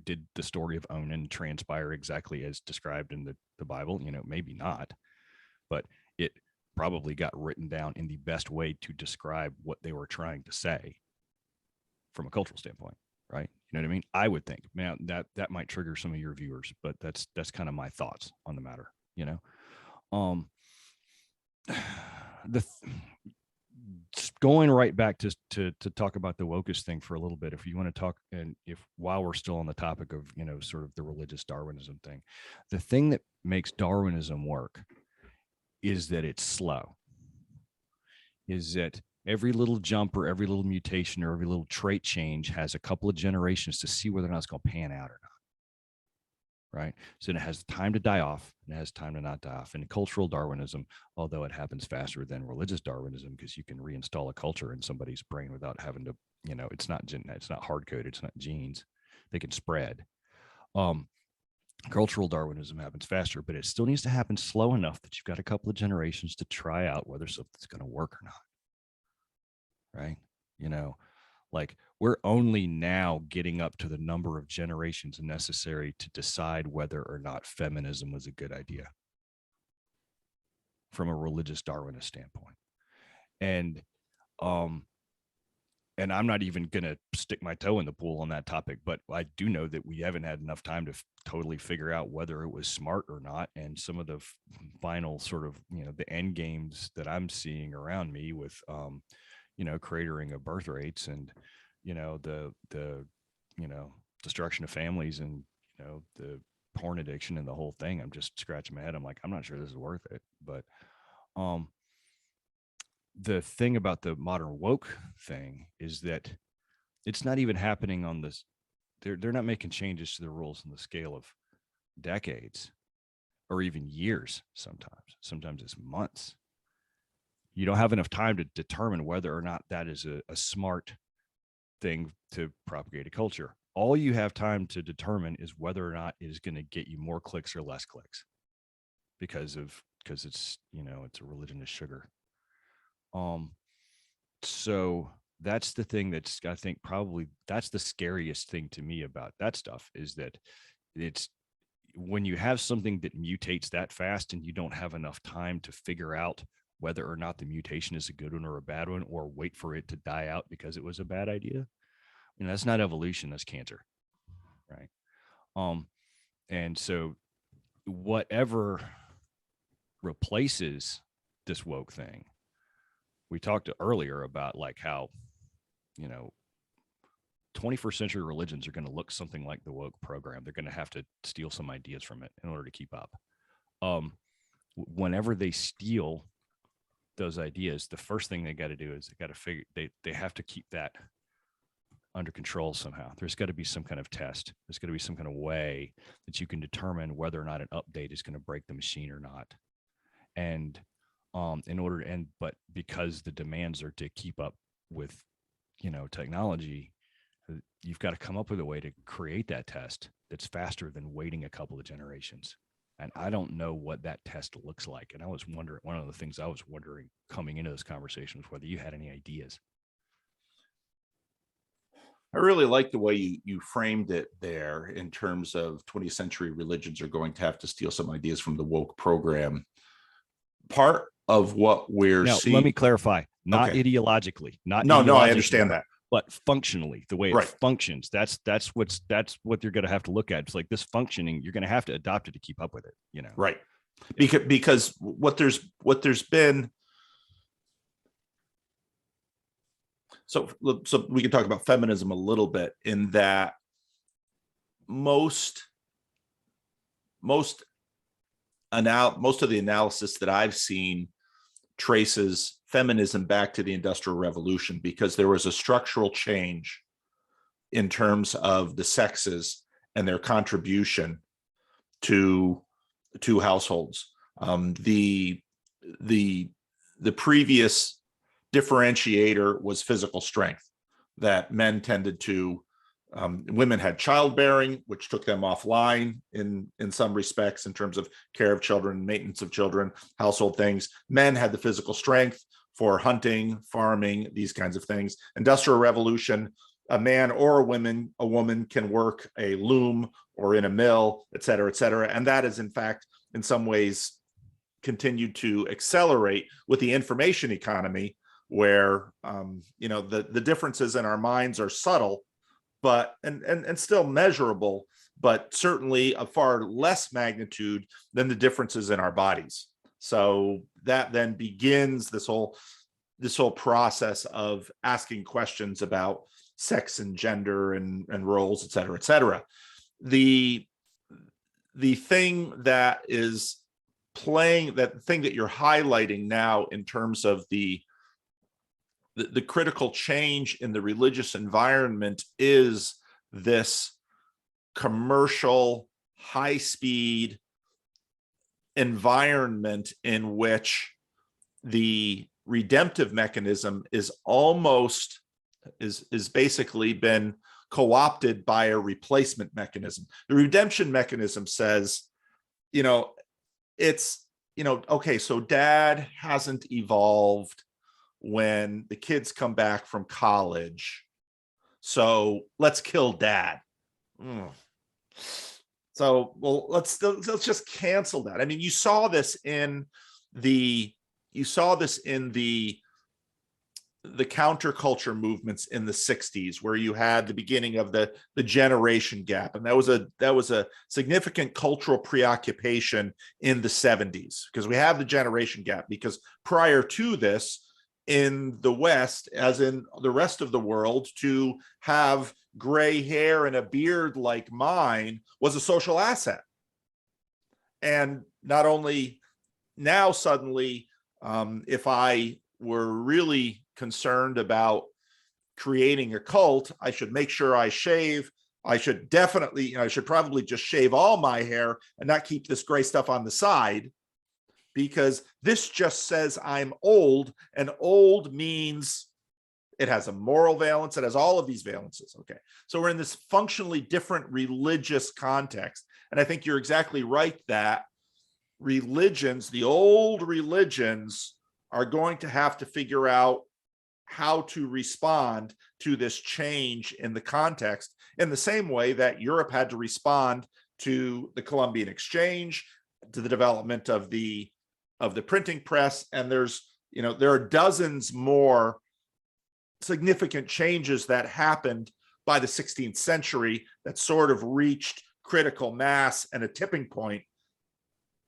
Did the story of Onan transpire exactly as described in the Bible? Maybe not, but it probably got written down in the best way to describe what they were trying to say from a cultural standpoint, right? You know what I mean? I would think, man, that might trigger some of your viewers, but that's kind of my thoughts on the matter. um the going right back to talk about the wokeist thing for a little bit, if you want to talk, and if while we're still on the topic of sort of the religious Darwinism thing, the thing that makes Darwinism work is that it's slow, is that every little jump or every little mutation or every little trait change has a couple of generations to see whether or not it's going to pan out or not, right? So it has time to die off and it has time to not die off. And cultural Darwinism, although it happens faster than religious Darwinism, because you can reinstall a culture in somebody's brain without having to, it's not hard coded, it's not genes, they can spread. Cultural Darwinism happens faster, but it still needs to happen slow enough that you've got a couple of generations to try out whether something's going to work or not, right? Like, we're only now getting up to the number of generations necessary to decide whether or not feminism was a good idea from a religious Darwinist standpoint. And I'm not even going to stick my toe in the pool on that topic, but I do know that we haven't had enough time to totally figure out whether it was smart or not. And some of the final sort of, the end games that I'm seeing around me with, cratering of birth rates and, the destruction of families and, the porn addiction and the whole thing, I'm just scratching my head. I'm like, I'm not sure this is worth it. But, the thing about the modern woke thing is that it's not even happening on this. They're not making changes to the rules on the scale of decades or even years. Sometimes it's months. You don't have enough time to determine whether or not that is a smart thing to propagate a culture. All you have time to determine is whether or not it is going to get you more clicks or less clicks because it's, it's a religion of sugar. So that's the thing that's, I think probably that's the scariest thing to me about that stuff, is that it's when you have something that mutates that fast and you don't have enough time to figure out whether or not the mutation is a good one or a bad one, or wait for it to die out because it was a bad idea. That's not evolution, that's cancer. Right. And so whatever replaces this woke thing, we talked earlier about like how, 21st century religions are going to look something like the woke program. They're going to have to steal some ideas from it in order to keep up. Whenever they steal those ideas, the first thing they got to do is they got to figure, they have to keep that under control somehow. There's got to be some kind of test. There's got to be some kind of way that you can determine whether or not an update is going to break the machine or not. And but because the demands are to keep up with, technology, you've got to come up with a way to create that test that's faster than waiting a couple of generations. And I don't know what that test looks like. And I was wondering, one of the things I was wondering coming into this conversation was whether you had any ideas. I really like the way you framed it there in terms of 20th century religions are going to have to steal some ideas from the woke program. Part of what we're seeing. Let me clarify, not ideologically, not no, I understand that, but functionally, the way it functions. That's what you're going to have to look at. It's like this functioning, you're going to have to adopt it to keep up with it, Right. Because what there's been. So we can talk about feminism a little bit, in that most of the analysis that I've seen traces feminism back to the Industrial Revolution, because there was a structural change in terms of the sexes and their contribution to households. The previous differentiator was physical strength, that men tended to, women had childbearing, which took them offline in some respects in terms of care of children, maintenance of children, household things. Men had the physical strength for hunting, farming, these kinds of things. Industrial Revolution, a man or a woman can work a loom or in a mill, et cetera, et cetera. And that is, in fact, in some ways continued to accelerate with the information economy, where the differences in our minds are subtle, but and still measurable, but certainly a far less magnitude than the differences in our bodies. So that then begins this whole process of asking questions about sex and gender and roles, et cetera, et cetera. The thing that is playing, that thing that you're highlighting now in terms of the critical change in the religious environment, is this commercial, high-speed environment in which the redemptive mechanism is basically been co-opted by a replacement mechanism. The redemption mechanism says, okay, so dad hasn't evolved when the kids come back from college, so let's kill dad. So, well, let's just cancel that. I mean, you saw this in the counterculture movements in the 60s, where you had the beginning of the generation gap, and that was a significant cultural preoccupation in the 70s, because we have the generation gap, because prior to this, in the West, as in the rest of the world, to have gray hair and a beard like mine was a social asset. And not only now, suddenly, if I were really concerned about creating a cult, I should make sure I shave. I should probably just shave all my hair and not keep this gray stuff on the side, because this just says I'm old, and old means it has a moral valence. It has all of these valences. Okay. So we're in this functionally different religious context. And I think you're exactly right that religions, the old religions, are going to have to figure out how to respond to this change in the context, in the same way that Europe had to respond to the Columbian Exchange, to the development of the printing press. And there are dozens more significant changes that happened by the 16th century that sort of reached critical mass and a tipping point.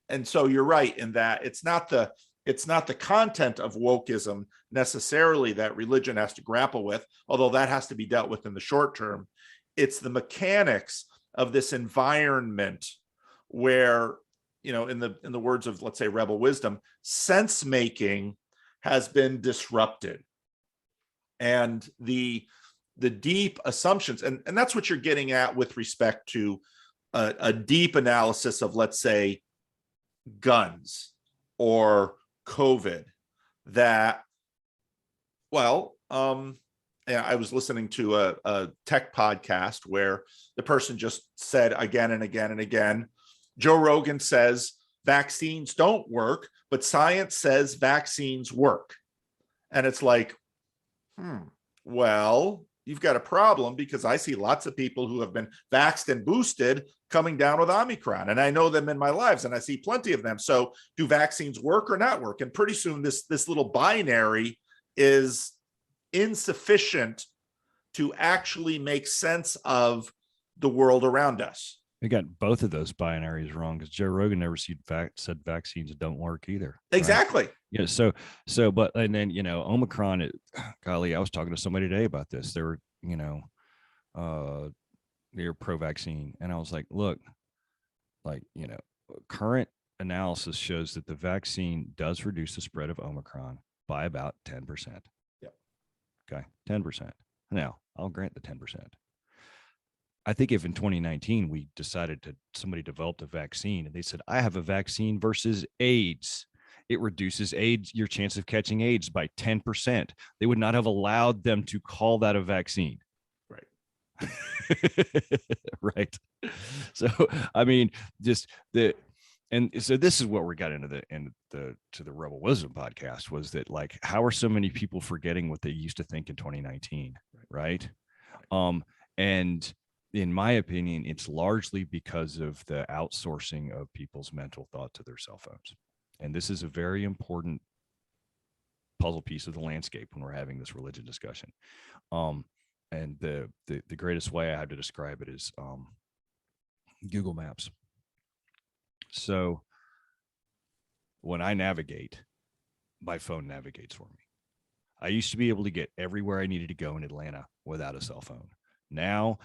And so you're right in that it's not the content of wokeism necessarily that religion has to grapple with, although that has to be dealt with in the short term. It's the mechanics of this environment where, in the words of, let's say, Rebel Wisdom, sense making has been disrupted. And the deep assumptions, and that's what you're getting at with respect to a deep analysis of, let's say, guns or COVID, that, I was listening to a tech podcast where the person just said again and again and again, Joe Rogan says vaccines don't work, but science says vaccines work. And it's like, well, you've got a problem, because I see lots of people who have been vaxxed and boosted coming down with Omicron, and I know them in my lives, and I see plenty of them. So do vaccines work or not work? And pretty soon this little binary is insufficient to actually make sense of the world around us. We got both of those binaries wrong because Joe Rogan never said vaccines don't work either. Exactly. Right? Yeah. But and then Omicron. Golly, I was talking to somebody today about this. They were they're pro-vaccine, and I was like, look, current analysis shows that the vaccine does reduce the spread of Omicron by about 10%. Yep. Okay, 10%. Now I'll grant the 10%. I think if in 2019 we somebody developed a vaccine and they said, I have a vaccine versus AIDS, it reduces your chance of catching AIDS by 10%. They would not have allowed them to call that a vaccine. Right. Right. So, I mean, so this is what we got into the Rebel Wisdom podcast, was that, like, how are so many people forgetting what they used to think in 2019? Right. And in my opinion, it's largely because of the outsourcing of people's mental thought to their cell phones. And this is a very important puzzle piece of the landscape when we're having this religion discussion. And the greatest way I have to describe it is Google Maps. So when I navigate, my phone navigates for me. I used to be able to get everywhere I needed to go in Atlanta without a cell phone. Now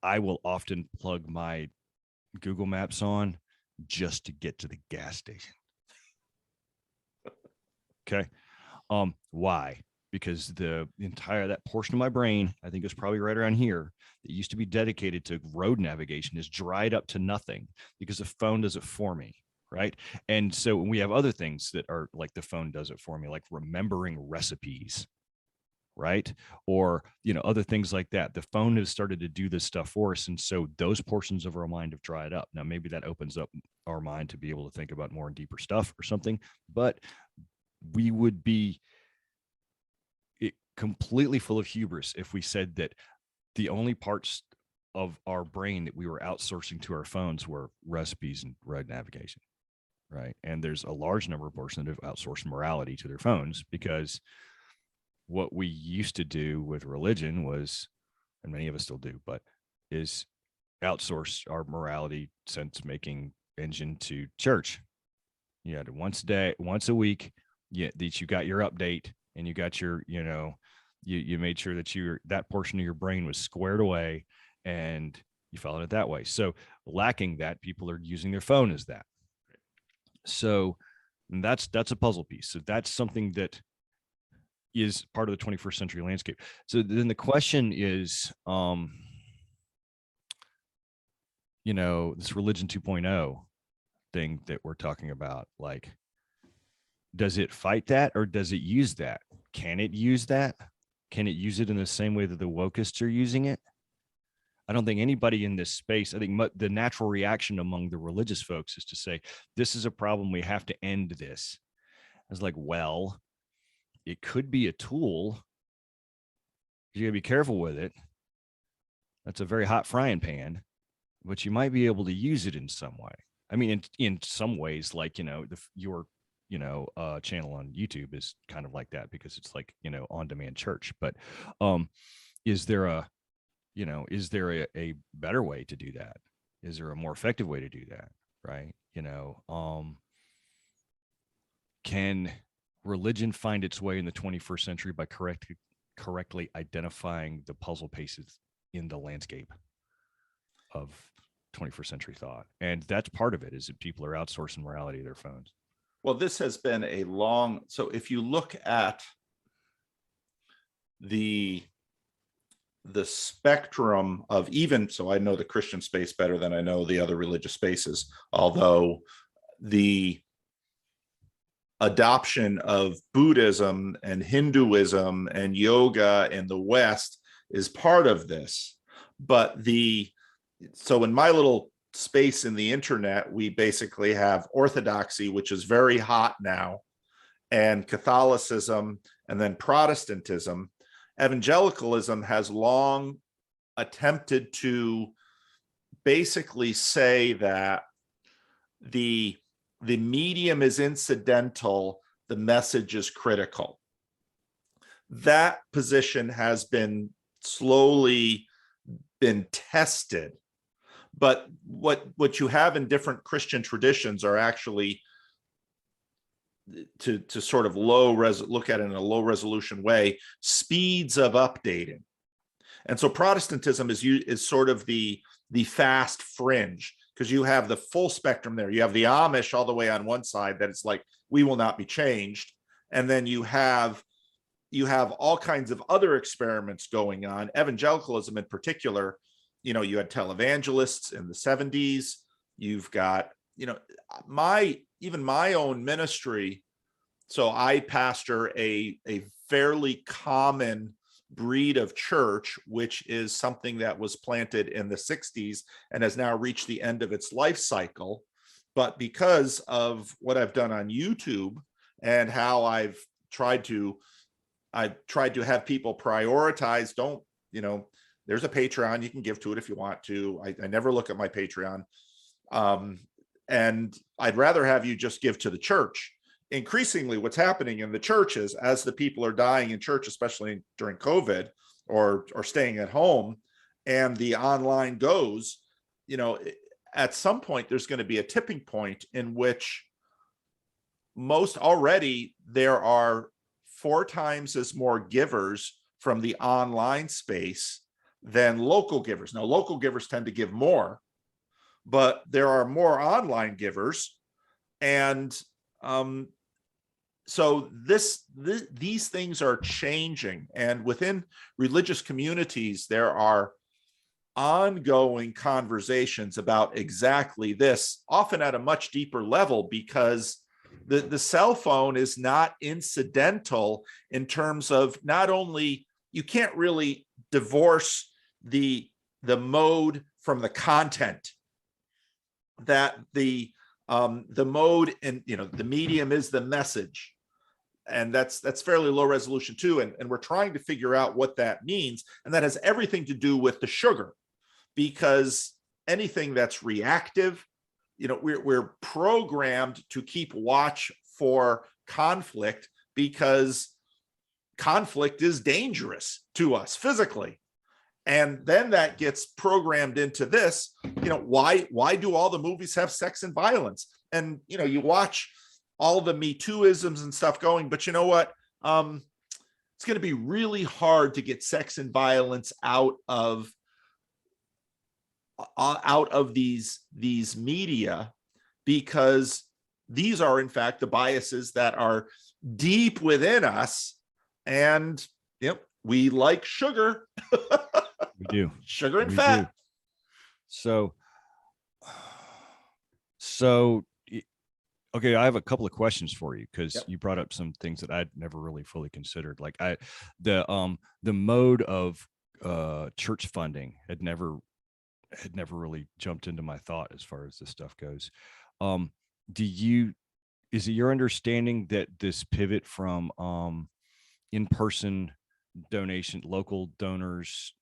I will often plug my Google Maps on just to get to the gas station. Okay. Why? Because that portion of my brain, I think it's probably right around here, that used to be dedicated to road navigation, is dried up to nothing because the phone does it for me. Right. And so we have other things that are like the phone does it for me, like remembering recipes. Right. Or, other things like that. The phone has started to do this stuff for us. And so those portions of our mind have dried up. Now, maybe that opens up our mind to be able to think about more and deeper stuff or something, but we would be completely full of hubris if we said that the only parts of our brain that we were outsourcing to our phones were recipes and road navigation. Right. And there's a large number of persons that have outsourced morality to their phones, because what we used to do with religion was, and many of us still do, but is outsource our morality sense making engine to church. You had once a day, once a week, that you got your update, and you got your, you made sure that that portion of your brain was squared away, and you followed it that way. So lacking that, people are using their phone as that. So that's a puzzle piece. So that's something that is part of the 21st century landscape. So then the question is, this religion 2.0 thing that we're talking about, like, does it fight that, or does it use that? Can it use that? Can it use it in the same way that the wokeists are using it? I don't think anybody in this space, I think the natural reaction among the religious folks is to say, this is a problem, we have to end this. I was like, well, it could be a tool. You gotta be careful with it. That's a very hot frying pan, but you might be able to use it in some way. I mean, in some ways, like, your channel on YouTube is kind of like that, because it's like, on-demand church. But is there a better way to do that? Is there a more effective way to do that? Right. Can religion find its way in the 21st century by correctly identifying the puzzle pieces in the landscape of 21st century thought? And that's part of it, is that people are outsourcing morality to their phones. Well, this has been so if you look at the spectrum of, even so, I know the Christian space better than I know the other religious spaces, although the adoption of Buddhism and Hinduism and yoga in the West is part of this. But so in my little space in the internet, we basically have Orthodoxy, which is very hot now, and Catholicism, and then Protestantism. Evangelicalism has long attempted to basically say that the medium is incidental, the message is critical. That position has been slowly tested But what you have in different Christian traditions are actually, to sort of look at it in a low resolution way, speeds of updating. And so Protestantism is sort of the fast fringe, because you have the full spectrum there. You have the Amish all the way on one side that it's like, we will not be changed. And then you have all kinds of other experiments going on. Evangelicalism in particular, you had televangelists in the 70s. You've got, my own ministry. So I pastor a fairly common breed of church, which is something that was planted in the 60s and has now reached the end of its life cycle. But because of what I've done on YouTube and how I've tried to have people prioritize, there's a Patreon, you can give to it if you want to. I never look at my Patreon. And I'd rather have you just give to the church. Increasingly, what's happening in the church is, as the people are dying in church, especially during COVID or staying at home, and the online goes, at some point there's going to be a tipping point in which there are 4 times as more givers from the online space than local givers. Now, local givers tend to give more, but there are more online givers. And so these things are changing. And within religious communities, there are ongoing conversations about exactly this, often at a much deeper level, because the cell phone is not incidental in terms of, not only, you can't really divorce the mode from the content, that the mode and the medium is the message. And that's fairly low resolution too. And we're trying to figure out what that means. And that has everything to do with the sugar, because anything that's reactive, we're programmed to keep watch for conflict, because conflict is dangerous to us physically. And then that gets programmed into this, why do all the movies have sex and violence? And, you watch all the Me Too-isms and stuff going, but you know what? It's going to be really hard to get sex and violence out of these media, because these are in fact the biases that are deep within us. And we like sugar. We do. Sugar and fat. Do. So okay, I have a couple of questions for you, because you brought up some things that I'd never really fully considered. Like the mode of church funding had never really jumped into my thought as far as this stuff goes. Is it your understanding that this pivot from in-person donation, local donors,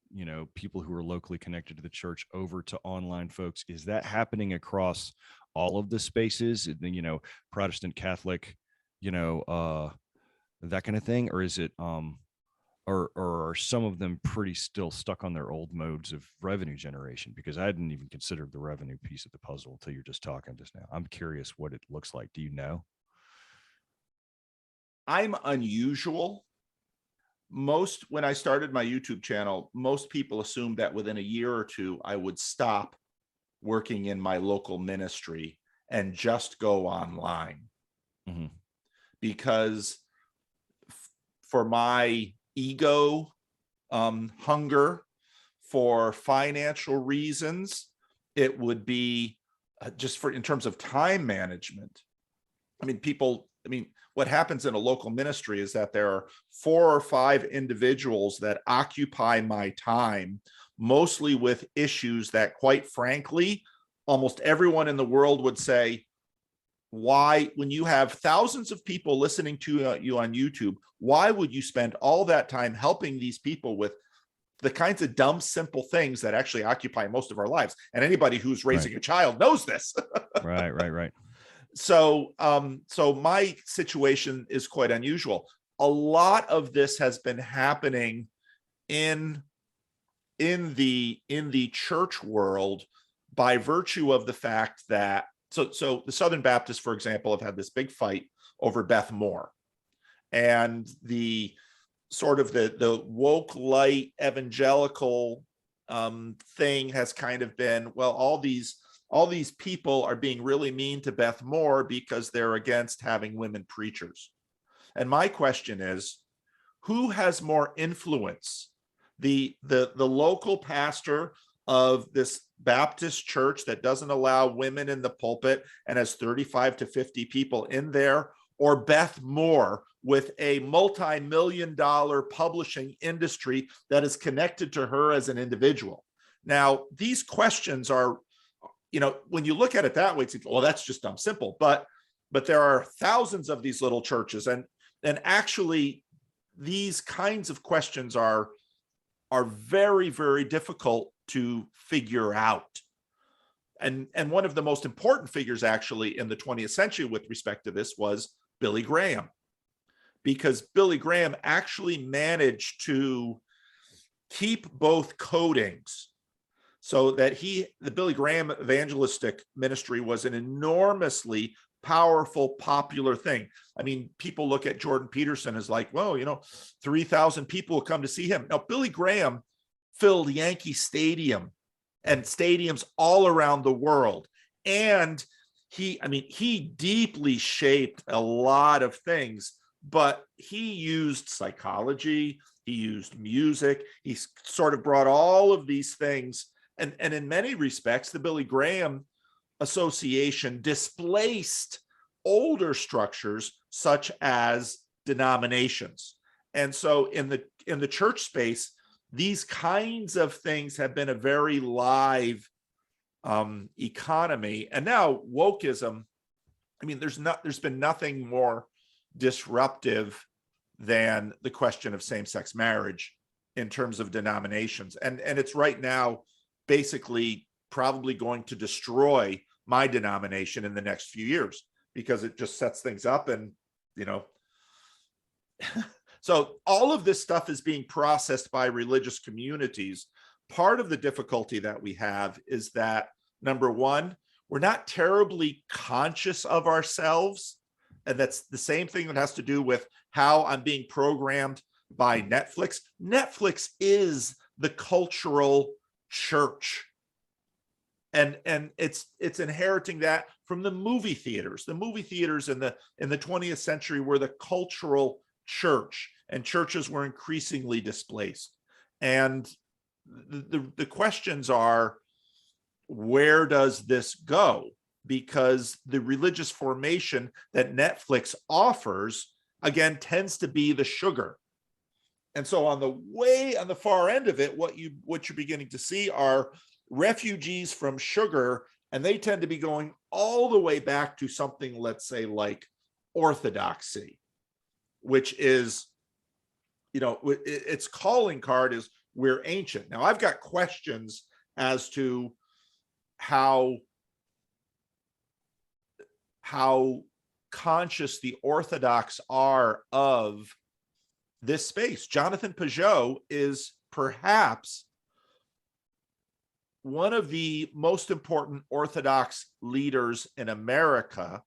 people who are locally connected to the church, over to online folks, is that happening across all of the spaces, Protestant, Catholic, that kind of thing? Or is it, or are some of them pretty still stuck on their old modes of revenue generation? Because I hadn't even considered the revenue piece of the puzzle until you're just talking just now. I'm curious what it looks like. Do you know? I'm unusual. When I started my YouTube channel, most people assumed that within a year or two, I would stop working in my local ministry and just go online. Mm-hmm. Because for my ego hunger, for financial reasons, it would be just in terms of time management. What happens in a local ministry is that there are 4 or 5 individuals that occupy my time, mostly with issues that, quite frankly, almost everyone in the world would say, why, when you have thousands of people listening to you on YouTube, why would you spend all that time helping these people with the kinds of dumb, simple things that actually occupy most of our lives? And anybody who's raising a child knows this. Right. So my situation is quite unusual. A lot of this has been happening in the church world by virtue of the fact that, so the Southern Baptists, for example, have had this big fight over Beth Moore, and the sort of the woke light evangelical thing has kind of been, well, all these people are being really mean to Beth Moore because they're against having women preachers. And my question is, who has more influence? The local pastor of this Baptist church that doesn't allow women in the pulpit and has 35 to 50 people in there, or Beth Moore with a multi-million-dollar publishing industry that is connected to her as an individual? Now, these questions are, when you look at it that way, it's, well, that's just dumb simple. But there are thousands of these little churches, and actually these kinds of questions are very, very difficult to figure out. And one of the most important figures actually in the 20th century with respect to this was Billy Graham, because Billy Graham actually managed to keep both codings, so that the Billy Graham evangelistic ministry was an enormously powerful, popular thing. I mean, people look at Jordan Peterson as like, well, 3,000 people will come to see him. Now, Billy Graham filled Yankee Stadium and stadiums all around the world. And he deeply shaped a lot of things, but he used psychology, he used music, he sort of brought all of these things. And in many respects, the Billy Graham Association displaced older structures such as denominations. And so in the church space, these kinds of things have been a very live economy. And now wokeism, there's been nothing more disruptive than the question of same-sex marriage in terms of denominations. And it's right now basically probably going to destroy my denomination in the next few years, because it just sets things up. And so all of this stuff is being processed by religious communities. Part of the difficulty that we have is that, number one, we're not terribly conscious of ourselves. And that's the same thing that has to do with how I'm being programmed by Netflix. Netflix is the cultural church. And it's inheriting that from the movie theaters. The movie theaters in the 20th century were the cultural church, and churches were increasingly displaced. And the questions are, where does this go? Because the religious formation that Netflix offers, again, tends to be the sugar. And so on the far end of it, what you're beginning to see are refugees from sugar, and they tend to be going all the way back to something, let's say, like orthodoxy, which is, its calling card is, we're ancient. Now, I've got questions as to how conscious the Orthodox are of this space. Jonathan Pajot is perhaps one of the most important Orthodox leaders in America.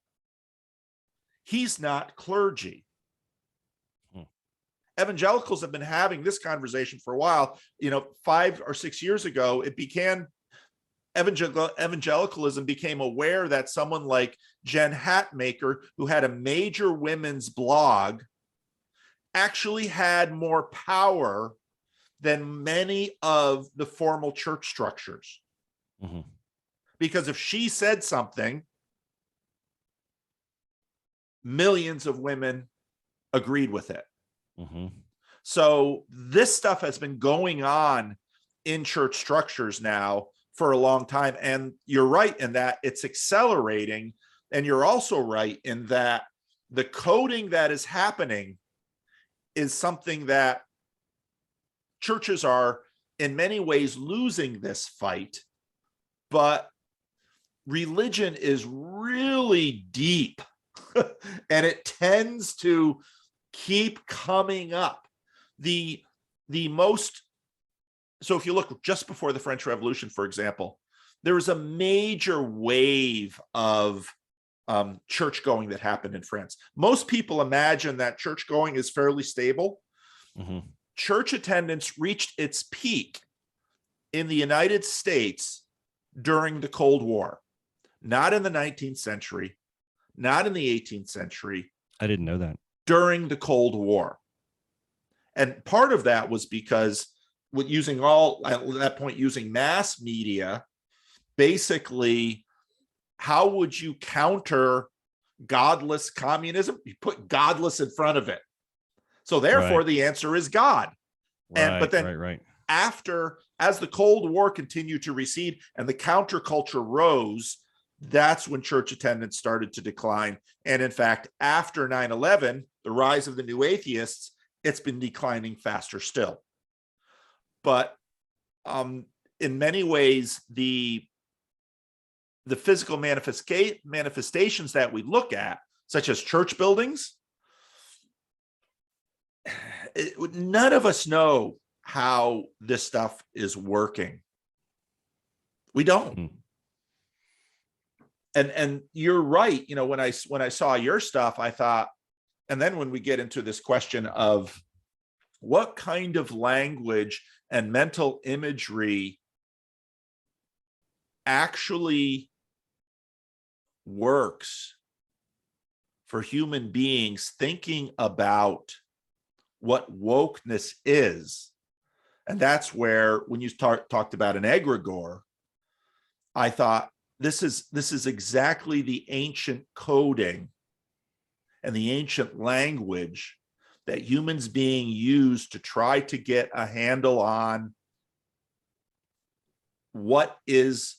He's not clergy. Evangelicals have been having this conversation for a while. 5 or 6 years ago, evangelicalism became aware that someone like Jen Hatmaker, who had a major women's blog, actually had more power than many of the formal church structures. Mm-hmm. Because if she said something, millions of women agreed with it. Mm-hmm. So this stuff has been going on in church structures now for a long time. And you're right in that it's accelerating. And you're also right in that the coding that is happening is something that churches are in many ways losing this fight, but religion is really deep and it tends to keep coming up. So if you look just before the French Revolution, for example, there was a major wave of church going that happened in France. Most people imagine that church going is fairly stable. Mm-hmm. Church attendance reached its peak in the United States during the Cold War, not in the 19th century, not in the 18th century. I didn't know that. During the Cold War. And part of that was because with using all, at that point, using mass media, basically, how would you counter godless communism? You put godless in front of it. So therefore, the answer is God. But then after, as the Cold War continued to recede and the counterculture rose, that's when church attendance started to decline. And in fact, after 9/11, the rise of the new atheists, it's been declining faster still. But in many ways, the physical manifestations that we look at, such as church buildings, none of us know how this stuff is working. We don't. And you're right. You know, when I saw your stuff, I thought, and then when we get into this question of what kind of language and mental imagery actually works for human beings thinking about what wokeness is. And that's where, when you talked about an egregore, I thought this is exactly the ancient coding and the ancient language that humans being used to try to get a handle on what is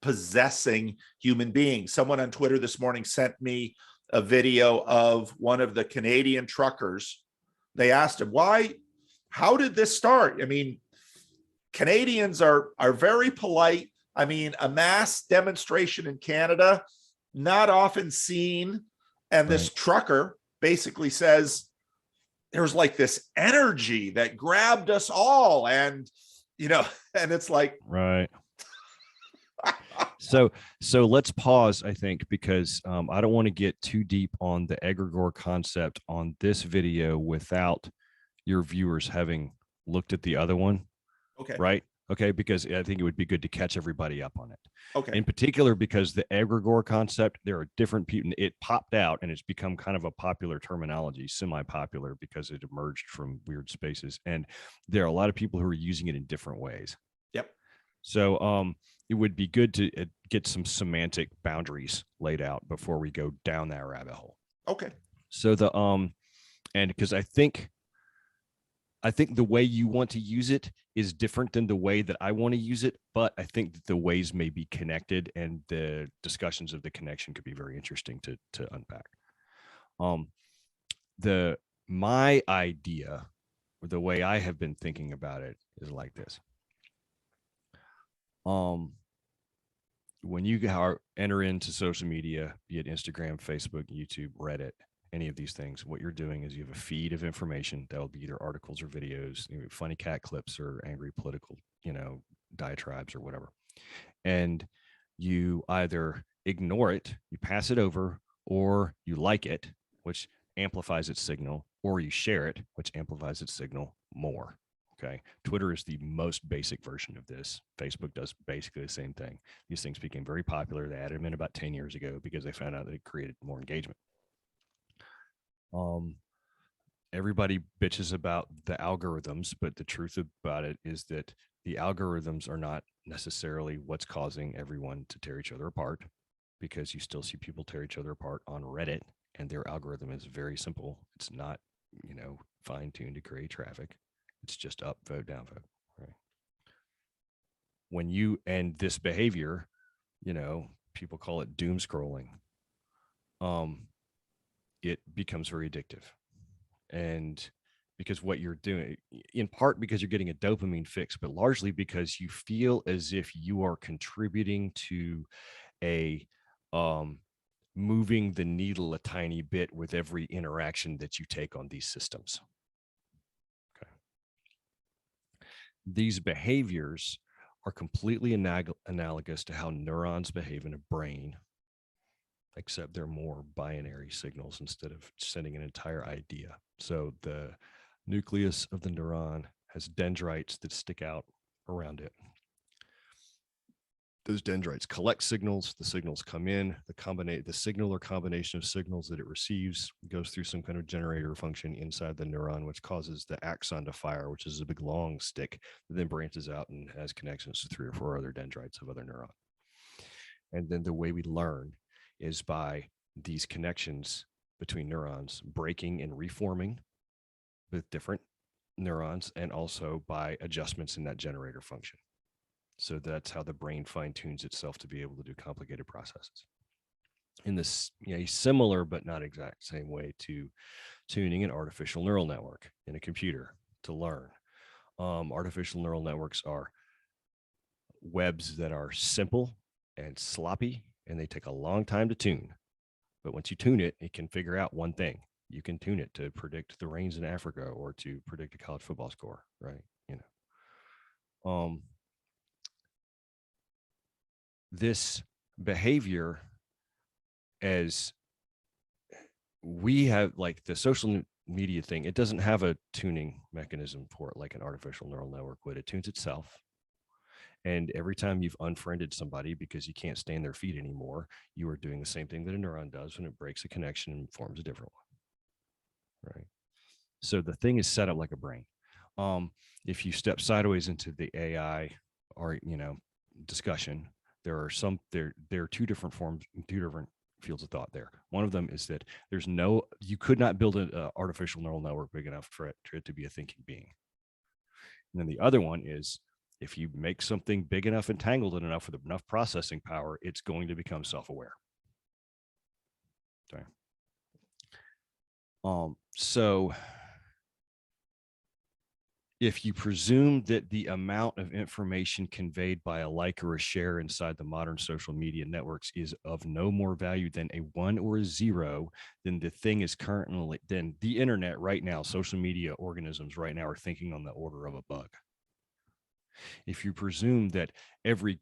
possessing human beings. Someone on Twitter this morning sent me a video of one of the Canadian truckers. They asked him, how did this start? I mean, Canadians are very polite. I mean, a mass demonstration in Canada, not often seen. And this trucker basically says, there's like this energy that grabbed us all. And, you know, and it's like, right. So let's pause, I think, because I don't want to get too deep on the egregore concept on this video without your viewers having looked at the other one. Okay. Right. Okay. Because I think it would be good to catch everybody up on it. Okay. In particular, because the egregore concept, there are different people. It popped out and it's become kind of a popular terminology, semi-popular, because it emerged from weird spaces. And there are a lot of people who are using it in different ways. Yep. So it would be good to get some semantic boundaries laid out before we go down that rabbit hole. Okay. So and because I think the way you want to use it is different than the way that I want to use it, but I think that the ways may be connected, and the discussions of the connection could be very interesting to unpack. My idea, or the way I have been thinking about it, is like this. When you enter into social media, be it Instagram, Facebook, YouTube, Reddit, any of these things, what you're doing is you have a feed of information that will be either articles or videos, funny cat clips or angry political, diatribes or whatever. And you either ignore it, you pass it over, or you like it, which amplifies its signal, or you share it, which amplifies its signal more. Okay. Twitter is the most basic version of this. Facebook does basically the same thing. These things became very popular. They added them in about 10 years ago because they found out that it created more engagement. Everybody bitches about the algorithms, but the truth about it is that the algorithms are not necessarily what's causing everyone to tear each other apart, because you still see people tear each other apart on Reddit, and their algorithm is very simple. It's not, fine-tuned to create traffic. It's just up, vote, down, vote. Right. When you end this behavior, people call it doom scrolling. It becomes very addictive. And because what you're doing, in part because you're getting a dopamine fix, but largely because you feel as if you are contributing to a moving the needle a tiny bit with every interaction that you take on these systems. Okay. These behaviors are completely analogous to how neurons behave in a brain, except they're more binary signals instead of sending an entire idea. So the nucleus of the neuron has dendrites that stick out around it. Those dendrites collect signals. The signals come in. The signal or combination of signals that it receives goes through some kind of generator function inside the neuron, which causes the axon to fire, which is a big long stick that then branches out and has connections to 3 or 4 other dendrites of other neurons. And then the way we learn is by these connections between neurons breaking and reforming with different neurons, and also by adjustments in that generator function. So that's how the brain fine tunes itself to be able to do complicated processes. In this similar but not exact same way to tuning an artificial neural network in a computer to learn. Artificial neural networks are webs that are simple and sloppy, and they take a long time to tune. But once you tune it, it can figure out one thing. You can tune it to predict the rains in Africa or to predict a college football score, right? This behavior, as we have, like the social media thing, it doesn't have a tuning mechanism for it like an artificial neural network would. It tunes itself. And every time you've unfriended somebody because you can't stand their feed anymore, you are doing the same thing that a neuron does when it breaks a connection and forms a different one, right? So the thing is set up like a brain. If you step sideways into the AI or discussion, there are 2 different forms, 2 different fields of thought there. One of them is that you could not build an artificial neural network big enough for it to be a thinking being. And then the other one is, if you make something big enough and tangled enough with enough processing power, it's going to become self-aware. Okay. So if you presume that the amount of information conveyed by a like or a share inside the modern social media networks is of no more value than a 1 or a 0, then then the internet right now, social media organisms right now are thinking on the order of a bug. If you presume that every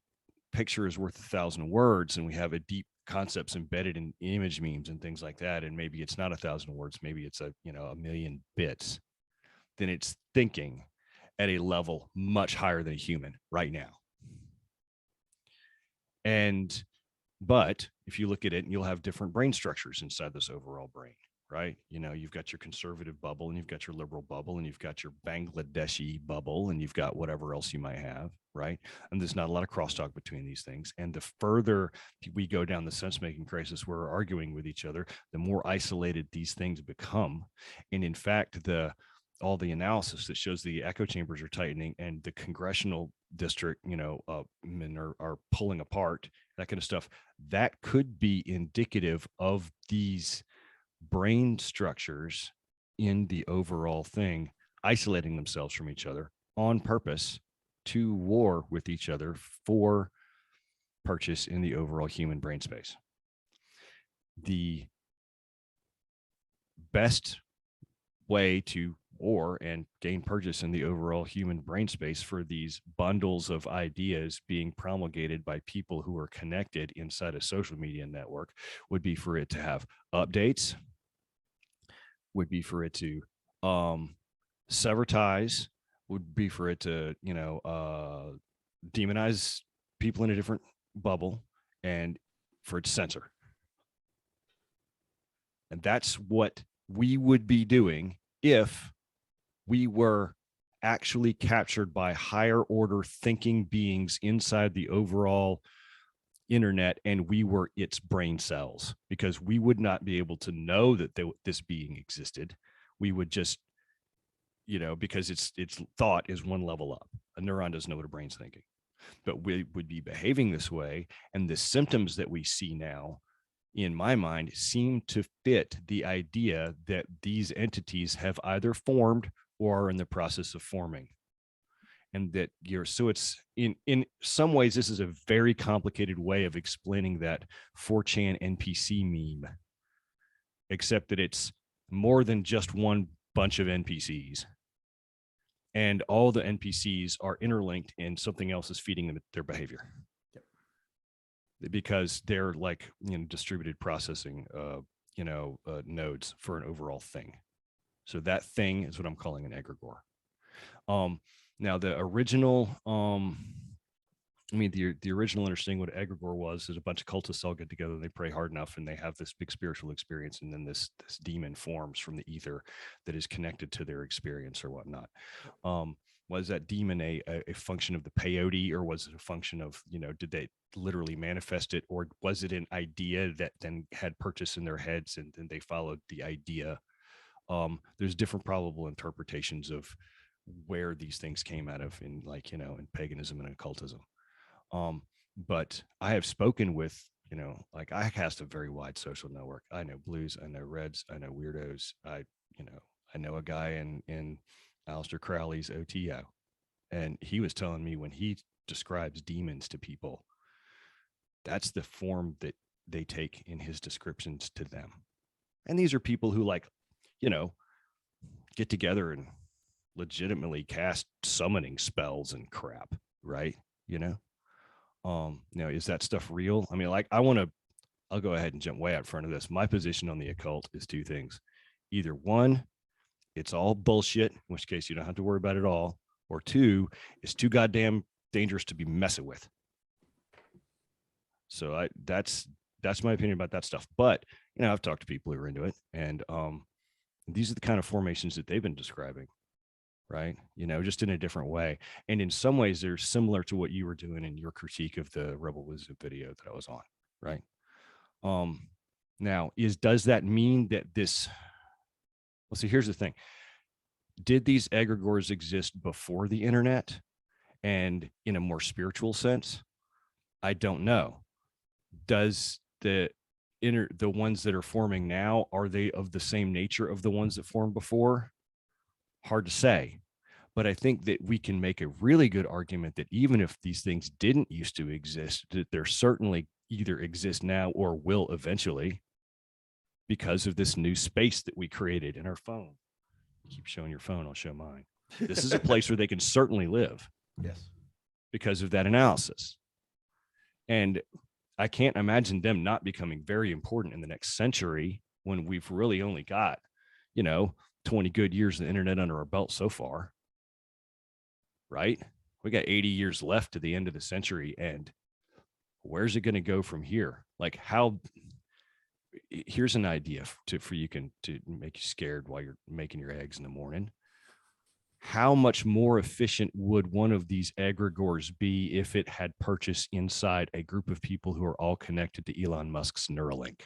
picture is worth 1,000 words and we have a deep concepts embedded in image memes and things like that, and maybe it's not 1,000 words, maybe it's a million bits, then it's thinking at a level much higher than a human right now. But if you look at it, and you'll have different brain structures inside this overall brain, right? You've got your conservative bubble, and you've got your liberal bubble, and you've got your Bangladeshi bubble, and you've got whatever else you might have, right? And there's not a lot of crosstalk between these things. And the further we go down the sense-making crisis where we're arguing with each other, the more isolated these things become. And in fact, all the analysis that shows the echo chambers are tightening and the congressional district, are pulling apart, that kind of stuff, that could be indicative of these brain structures in the overall thing isolating themselves from each other on purpose to war with each other for purchase in the overall human brain space. The best way to war and gain purchase in the overall human brain space for these bundles of ideas being promulgated by people who are connected inside a social media network would be for it to have updates, would be for it to sever ties, would be for it to demonize people in a different bubble, and for it to censor. And that's what we would be doing if we were actually captured by higher order thinking beings inside the overall internet, and we were its brain cells, because we would not be able to know that this being existed. We would just, because its thought is one level up. A neuron doesn't know what a brain's thinking, but we would be behaving this way. And the symptoms that we see now, in my mind, seem to fit the idea that these entities have either formed or are in the process of forming. And that so it's in some ways, this is a very complicated way of explaining that 4chan NPC meme, except that it's more than just one bunch of NPCs. and all the NPCs are interlinked, and something else is feeding them their behavior. Yep. Because they're like, distributed processing, nodes for an overall thing. So that thing is what I'm calling an egregore. Now the original, the original understanding what egregore was is a bunch of cultists all get together, they pray hard enough, and they have this big spiritual experience, and then this demon forms from the ether that is connected to their experience or whatnot. Was that demon a function of the peyote, or was it a function of, did they literally manifest it, or was it an idea that then had purchase in their heads and then they followed the idea? There's different probable interpretations of where these things came out of in in paganism and occultism. But I have spoken with, I cast a very wide social network. I know blues, I know reds, I know weirdos. I know a guy in Aleister Crowley's OTO, and he was telling me when he describes demons to people, that's the form that they take in his descriptions to them. And these are people who get together and legitimately cast summoning spells and crap, right? Now, is that stuff real? I'll go ahead and jump way out front of this. My position on the occult is two things. Either one, it's all bullshit, in which case you don't have to worry about it all. Or two, it's too goddamn dangerous to be messing with. So that's my opinion about that stuff. But, I've talked to people who are into it, and these are the kind of formations that they've been describing. Right. Just in a different way. And in some ways, they're similar to what you were doing in your critique of the Rebel Wisdom video that I was on. Right. Now, does that mean that see, here's the thing. Did these egregores exist before the internet and in a more spiritual sense? I don't know. Does the ones that are forming now, are they of the same nature of the ones that formed before? Hard to say, but I think that we can make a really good argument that even if these things didn't used to exist, that they're certainly either exist now or will eventually, because of this new space that we created in our phone. You keep showing your phone, I'll show mine. This is a place where they can certainly live. Yes. Because of that analysis. And I can't imagine them not becoming very important in the next century, when we've really only got, 20 good years of the internet under our belt so far, right? We got 80 years left to the end of the century, and where's it going to go from here? Here's an idea to make you scared while you're making your eggs in the morning. How much more efficient would one of these egregores be if it had purchased inside a group of people who are all connected to Elon Musk's Neuralink?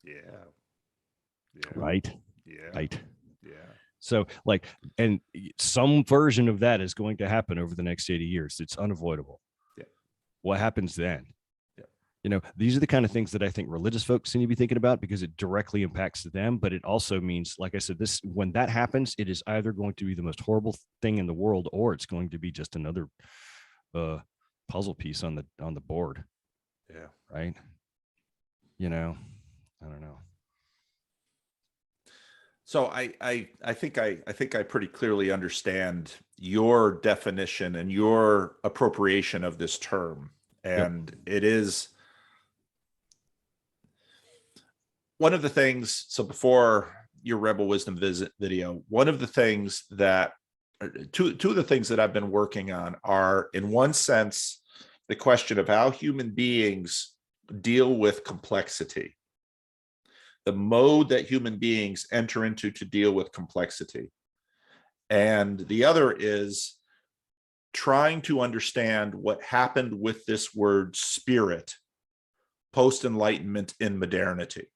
Yeah. Right. Yeah. Right. Yeah. So and some version of that is going to happen over the next 80 years. It's unavoidable. Yeah. What happens then? Yeah. These are the kind of things that I think religious folks need to be thinking about, because it directly impacts them. But it also means, like I said, when that happens, it is either going to be the most horrible thing in the world, or it's going to be just another puzzle piece on the board. Yeah. Right. I don't know. So I think I pretty clearly understand your definition and your appropriation of this term. And It is one of the things. So before your Rebel Wisdom video, one of the things that two of the things that I've been working on are, in one sense, the question of how human beings deal with complexity. The mode that human beings enter into to deal with complexity. And the other is trying to understand what happened with this word spirit post-enlightenment in modernity.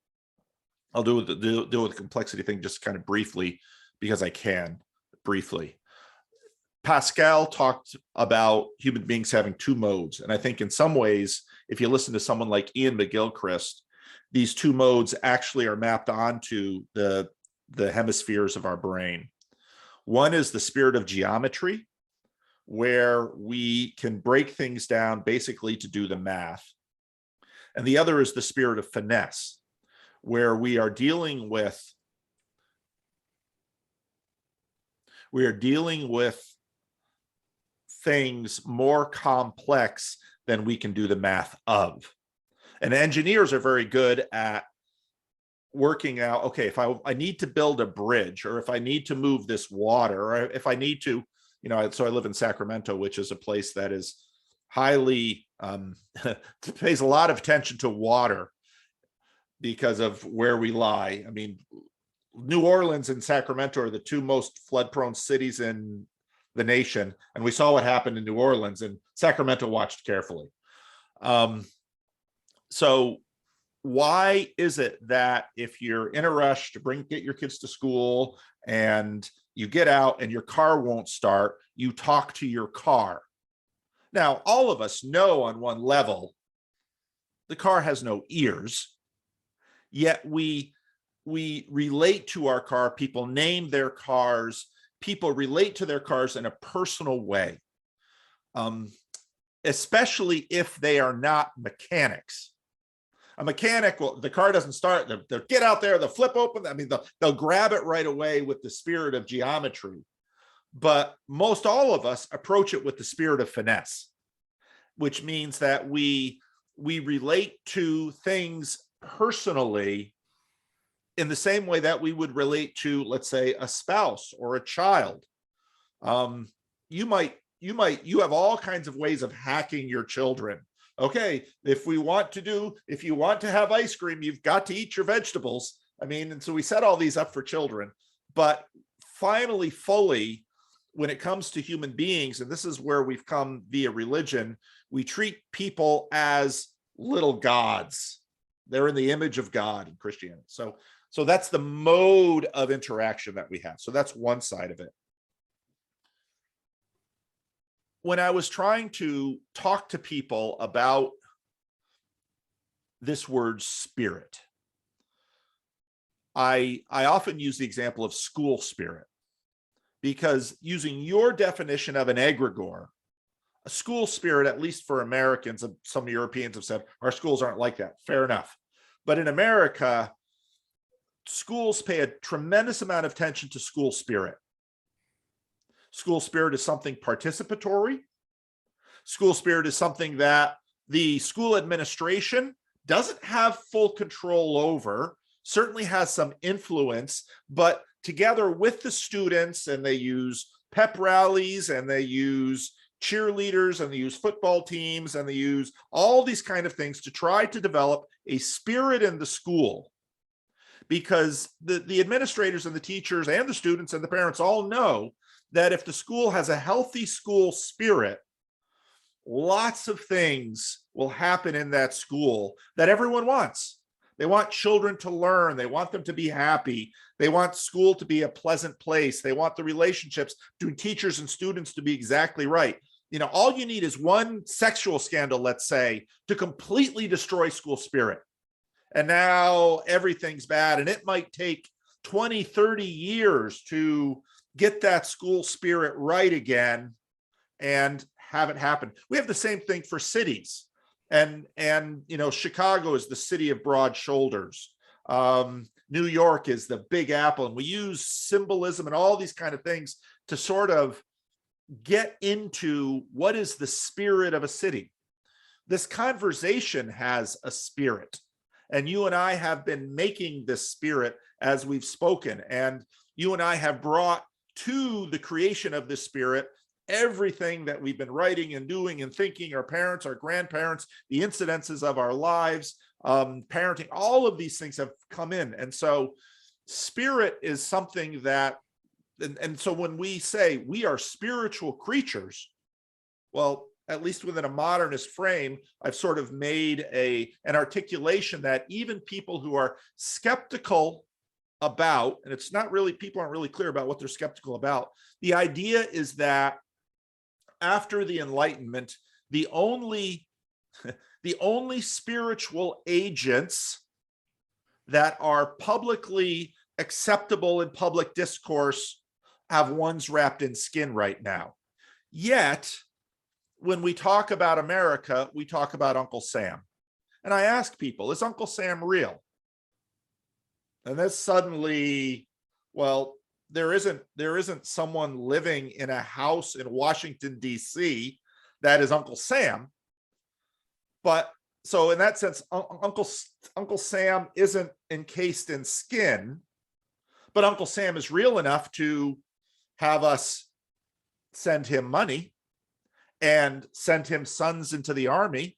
I'll deal with the complexity thing just kind of briefly, because I can briefly. Pascal talked about human beings having two modes. And I think in some ways, if you listen to someone like Ian McGilchrist, these two modes actually are mapped onto the hemispheres of our brain. One is the spirit of geometry, where we can break things down basically to do the math. And the other is the spirit of finesse, where we are dealing with We are dealing with things more complex than we can do the math of. And engineers are very good at working out, okay, if I need to build a bridge, or if I need to move this water, or if I need to, so I live in Sacramento, which is a place that is highly, pays a lot of attention to water because of where we lie. I mean, New Orleans and Sacramento are the two most flood-prone cities in the nation. And we saw what happened in New Orleans, and Sacramento watched carefully. So why is it that if you're in a rush to get your kids to school and you get out and your car won't start, you talk to your car? Now, all of us know on one level, the car has no ears, yet we relate to our car. People name their cars. People relate to their cars in a personal way, especially if they are not mechanics. A mechanic, well, the car doesn't start, they'll get out there, they'll flip open, I mean, they'll grab it right away with the spirit of geometry. But most all of us approach it with the spirit of finesse, which means that we relate to things personally in the same way that we would relate to, let's say, a spouse or a child. You have all kinds of ways of hacking your children. Okay, if you want to have ice cream, you've got to eat your vegetables. I mean, and so we set all these up for children. But finally, fully, when it comes to human beings, and this is where we've come via religion, we treat people as little gods. They're in the image of God in Christianity. So that's the mode of interaction that we have. So that's one side of it. When I was trying to talk to people about this word spirit, I often use the example of school spirit, because using your definition of an egregore, a school spirit, at least for Americans, and some Europeans have said our schools aren't like that. Fair enough. But in America, schools pay a tremendous amount of attention to school spirit. School spirit is something participatory. School spirit is something that the school administration doesn't have full control over, certainly has some influence, but together with the students, and they use pep rallies, and they use cheerleaders, and they use football teams, and they use all these kind of things to try to develop a spirit in the school. Because the administrators and the teachers and the students and the parents all know that if the school has a healthy school spirit, lots of things will happen in that school that everyone wants. They want children to learn. They want them to be happy. They want school to be a pleasant place. They want the relationships between teachers and students to be exactly right. All you need is one sexual scandal, let's say, to completely destroy school spirit. And now everything's bad. And it might take 20, 30 years to get that school spirit right again and have it happen. We have the same thing for cities. And Chicago is the city of broad shoulders. New York is the Big Apple. And we use symbolism and all these kind of things to sort of get into what is the spirit of a city. This conversation has a spirit. And you and I have been making this spirit as we've spoken. And you and I have brought to the creation of this spirit everything that we've been writing and doing and thinking, our parents, our grandparents, the incidences of our lives, parenting, all of these things have come in. And so spirit is something that, and so when we say we are spiritual creatures, well, at least within a modernist frame, I've sort of made an articulation that even people who are skeptical about, and it's not really, people aren't really clear about what they're skeptical about. The idea is that after the Enlightenment, the only spiritual agents that are publicly acceptable in public discourse have ones wrapped in skin right now. Yet, when we talk about America, we talk about Uncle Sam. And I ask people, is Uncle Sam real? And then suddenly, well, there isn't someone living in a house in Washington, D.C. that is Uncle Sam. But so in that sense, Uncle Sam isn't encased in skin, but Uncle Sam is real enough to have us send him money and send him sons into the army,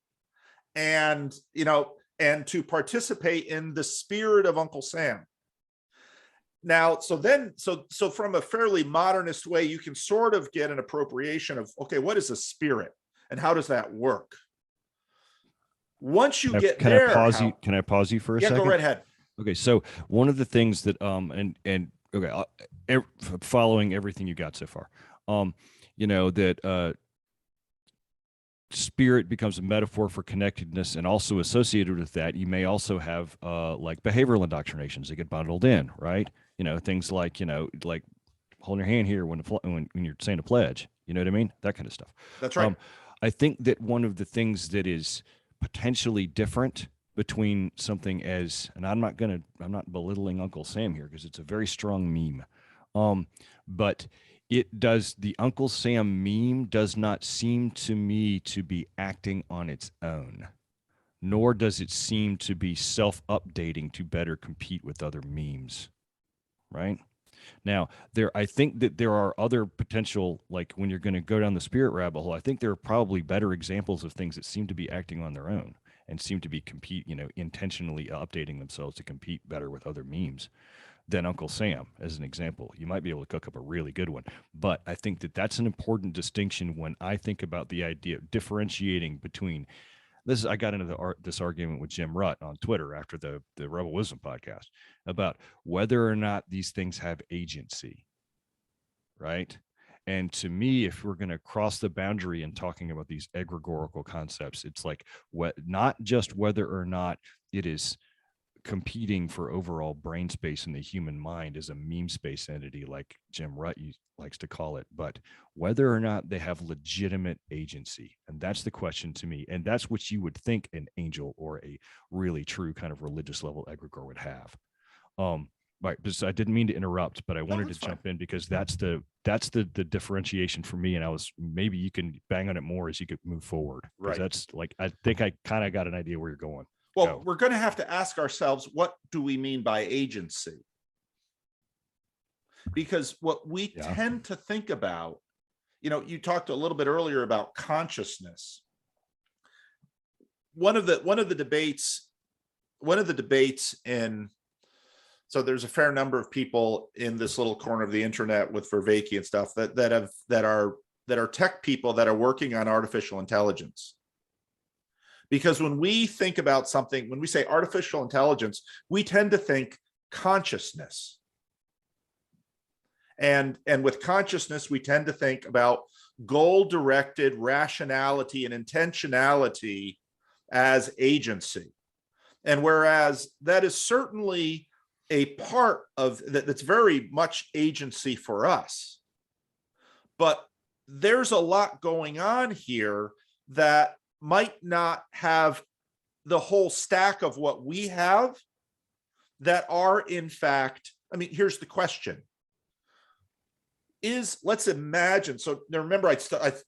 and and to participate in the spirit of Uncle Sam. Now, so from a fairly modernist way, you can sort of get an appropriation of, okay, what is a spirit and how does that work? Once you get can there, can I pause you for a second? Yeah, go right ahead. Okay, so one of the things that following everything you got so far, that spirit becomes a metaphor for connectedness, and also associated with that, you may also have like behavioral indoctrinations that get bundled in, right? Things like like holding your hand here when you're saying a pledge. You know what I mean? That kind of stuff. That's right. I think that one of the things that is potentially different between something and I'm not belittling Uncle Sam here because it's a very strong meme, but the Uncle Sam meme does not seem to me to be acting on its own, nor does it seem to be self-updating to better compete with other memes, right? Now, I think that there are other potential, like when you're going to go down the spirit rabbit hole, I think there are probably better examples of things that seem to be acting on their own and seem to be intentionally updating themselves to compete better with other memes than Uncle Sam, as an example. You might be able to cook up a really good one, but I think that that's an important distinction when I think about the idea of differentiating between this. I got into this argument with Jim Rutt on Twitter after the Rebel Wisdom podcast about whether or not these things have agency, right? And to me, if we're going to cross the boundary in talking about these egregorical concepts, it's like not just whether or not it is competing for overall brain space in the human mind as a meme space entity, like Jim Rutt likes to call it, but whether or not they have legitimate agency. And that's the question to me. And that's what you would think an angel or a really true kind of religious level egregore would have. Right. Because I didn't mean to interrupt, but I wanted to jump in because that's the differentiation for me. And maybe you can bang on it more as you could move forward. Right. That's like, I think I kind of got an idea where you're going. Well, we're going to have to ask ourselves, what do we mean by agency? Because what we tend to think about, you talked a little bit earlier about consciousness. One of the debates so there's a fair number of people in this little corner of the internet with Vervicky and stuff that are tech people that are working on artificial intelligence. Because when we think about something, when we say artificial intelligence, we tend to think consciousness. And with consciousness, we tend to think about goal-directed rationality and intentionality as agency. And whereas that is certainly a part of that's very much agency for us, but there's a lot going on here that might not have the whole stack of what we have that are in fact, here's the question. Let's imagine, so now remember I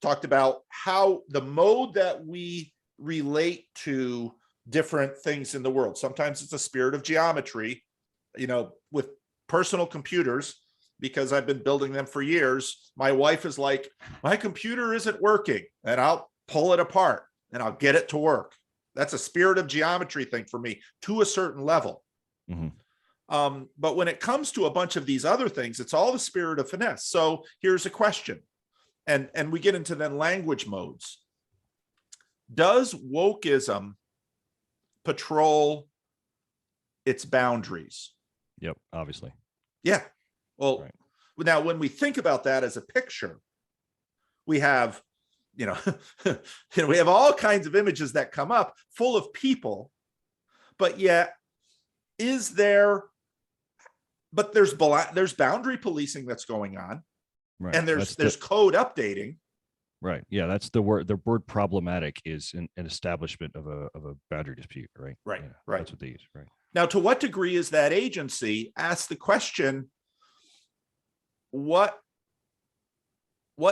talked about how the mode that we relate to different things in the world. Sometimes it's a spirit of geometry, with personal computers, because I've been building them for years. My wife is like, my computer isn't working, and I'll pull it apart and I'll get it to work. That's a spirit of geometry thing for me to a certain level. Mm-hmm. But when it comes to a bunch of these other things, it's all the spirit of finesse. So here's a question. And we get into then language modes. Does wokeism patrol its boundaries? Yep, obviously. Yeah. Well, Now when we think about that as a picture, we have, we have all kinds of images that come up full of people, but yet there's boundary policing that's going on, right? And there's code updating. Right. Yeah, that's the word. The word problematic is an establishment of a boundary dispute, right? Right. Yeah, right. That's what they use, right? Now, to what degree is that agency? Ask the question, what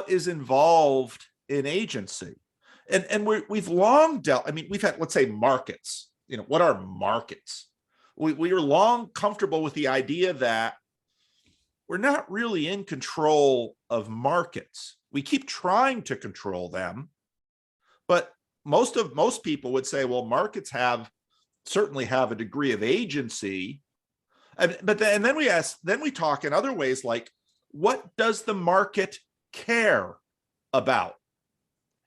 is involved in agency. And we've long dealt, I mean, we've had, let's say, markets. You know, what are markets? We are long comfortable with the idea that we're not really in control of markets. We keep trying to control them, but most people would say, well, markets certainly have a degree of agency. But then we talk in other ways, like, what does the market care about?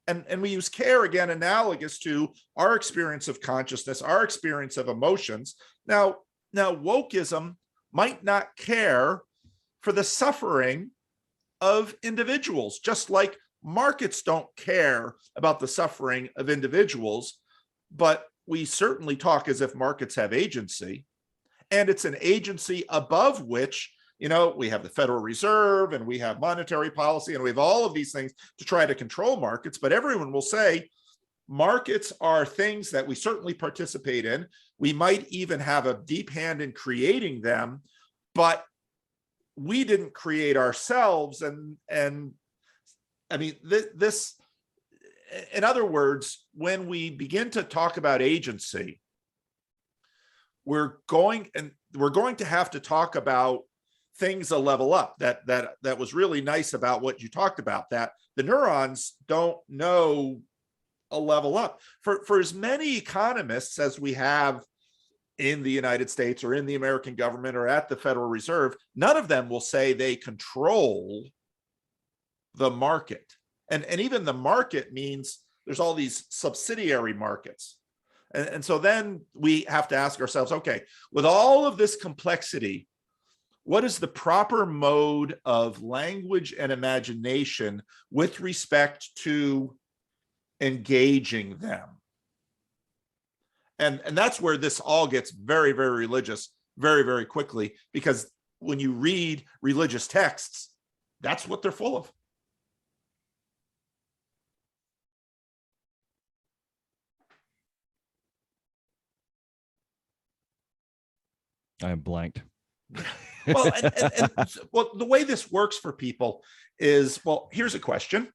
And we use care, again, analogous to our experience of consciousness, our experience of emotions. Now wokeism might not care for the suffering of individuals, just like markets don't care about the suffering of individuals, but we certainly talk as if markets have agency, and it's an agency above which, you know, we have the Federal Reserve and we have monetary policy and we have all of these things to try to control markets. But everyone will say markets are things that we certainly participate in. We might even have a deep hand in creating them, but we didn't create ourselves. And I mean, this, in other words, when we begin to talk about agency, we're going to have to talk about things a level up. That was really nice about what you talked about, that the neurons don't know a level up. For as many economists as we have in the United States or in the American government or at the Federal Reserve, none of them will say they control the market. And even the market means there's all these subsidiary markets. And so then we have to ask ourselves, okay, with all of this complexity, what is the proper mode of language and imagination with respect to engaging them? And that's where this all gets very, very religious very, very quickly, because when you read religious texts, that's what they're full of. I am blanked. Well, well, the way this works for people is, well, here's a question.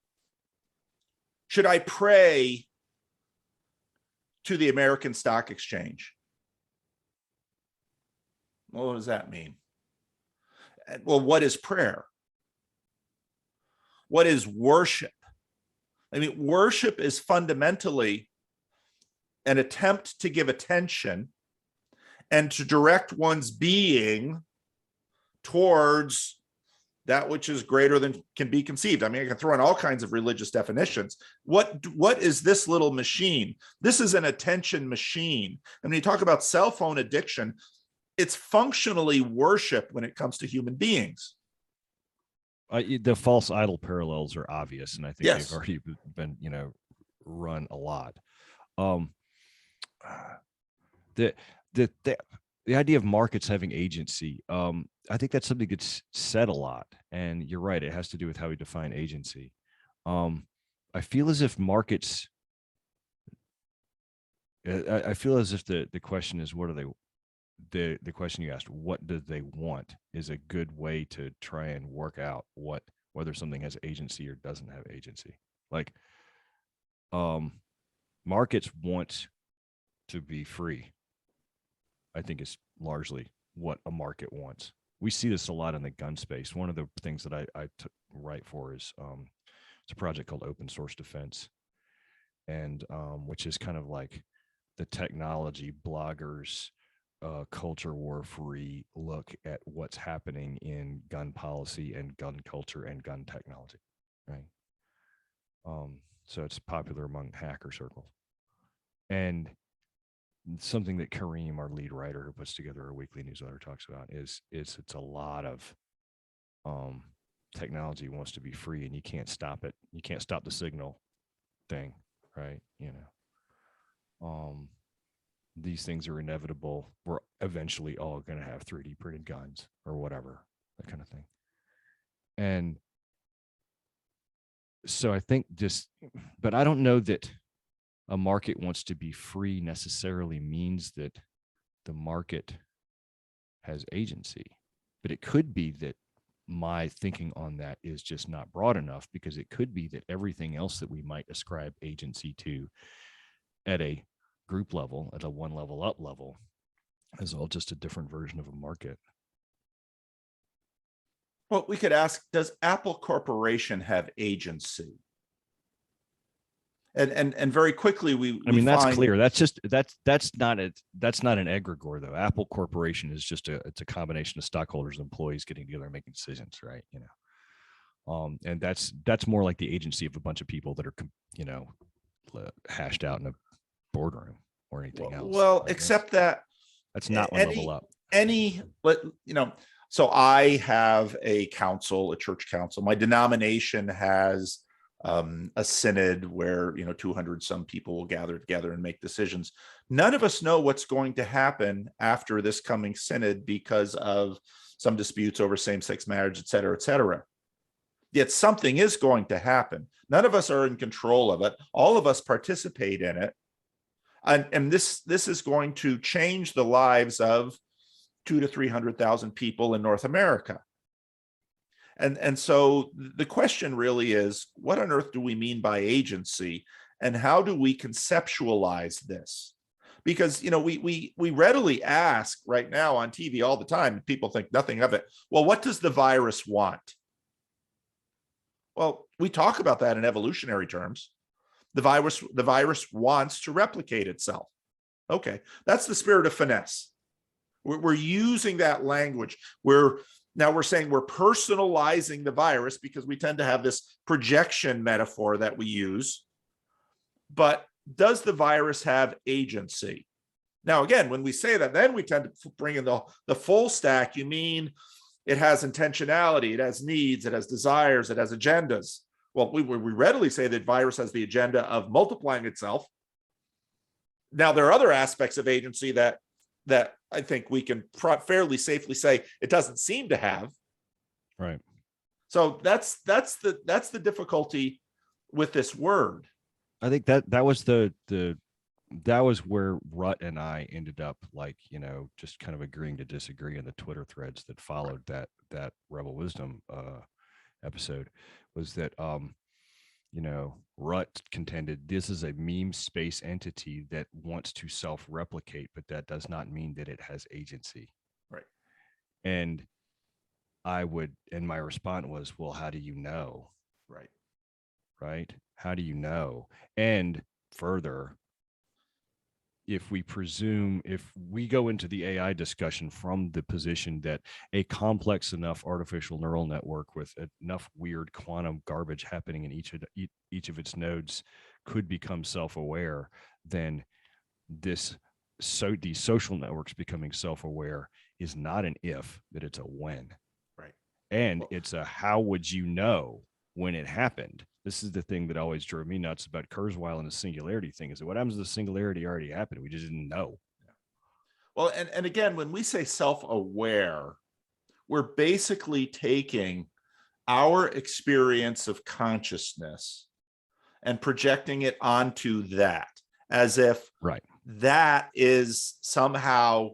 Should I pray to the American Stock Exchange? Well, what does that mean? Well, what is prayer? What is worship? I mean, worship is fundamentally an attempt to give attention and to direct one's being towards that which is greater than can be conceived. I mean, I can throw in all kinds of religious definitions. What is this little machine? This is an attention machine. And when you talk about cell phone addiction, it's functionally worship when it comes to human beings. The false idol parallels are obvious, and I think Yes. they've already been, run a lot. The idea of markets having agency, I think that's something that's said a lot, and you're right, it has to do with how we define agency. I feel as if markets, I feel as if the question is, what are they? The question you asked, what do they want, is a good way to try and work out whether something has agency or doesn't have agency. Like, markets want to be free. I think is largely what a market wants. We see this a lot in the gun space. One of the things that I write for is it's a project called Open Source Defense, and which is kind of like the technology bloggers culture war free look at what's happening in gun policy and gun culture and gun technology, right? So it's popular among hacker circles. And something that Kareem, our lead writer who puts together our weekly newsletter, talks about is it's a lot of technology wants to be free, and you can't stop it. You can't stop the signal thing, right? These things are inevitable. We're eventually all going to have 3D printed guns or whatever, that kind of thing. And so I think but I don't know that a market wants to be free necessarily means that the market has agency, but it could be that my thinking on that is just not broad enough, because it could be that everything else that we might ascribe agency to at a group level, at a one level up level, is all just a different version of a market. Well, we could ask, does Apple Corporation have agency? And very quickly that's find, clear. That's not an egregore, though. Apple Corporation is just it's a combination of stockholders and employees getting together and making decisions, right? And that's more like the agency of a bunch of people that are, hashed out in a boardroom or anything else. Well, except that's not one level up. So I have a council, a church council. My denomination has a synod where 200 some people will gather together and make decisions. None of us know what's going to happen after this coming synod because of some disputes over same-sex marriage, et cetera, et cetera. Yet something is going to happen. None of us are in control of it. All of us participate in it. And this is going to change the lives of 200,000 to 300,000 people in North America. And so the question really is, what on earth do we mean by agency, and how do we conceptualize this? Because we readily ask right now on TV all the time, and people think nothing of it. Well, what does the virus want? Well, we talk about that in evolutionary terms. The virus wants to replicate itself. Okay, that's the spirit of finesse. We're using that language. Now we're saying we're personalizing the virus because we tend to have this projection metaphor that we use. But does the virus have agency? Now, again, when we say that, then we tend to bring in the full stack. You mean it has intentionality, it has needs, it has desires, it has agendas. Well, we readily say that virus has the agenda of multiplying itself. Now, there are other aspects of agency that I think we can fairly safely say it doesn't seem to have. Right. So that's the difficulty with this word. I think that was where Rutt and I ended up, just kind of agreeing to disagree in the Twitter threads that followed that Rebel Wisdom episode, was that Rutt contended this is a meme space entity that wants to self-replicate, but that does not mean that it has agency. Right. And my response was, well, how do you know? Right. How do you know? And further, if we go into the AI discussion from the position that a complex enough artificial neural network with enough weird quantum garbage happening in each of its nodes could become self-aware, then these social networks becoming self-aware is not an if, but it's a when. Right. And it's a how would you know when it happened? This is the thing that always drove me nuts about Kurzweil and the singularity thing, is that what happens if the singularity already happened? We just didn't know. Well, and again, when we say self-aware, we're basically taking our experience of consciousness and projecting it onto that, as if that is somehow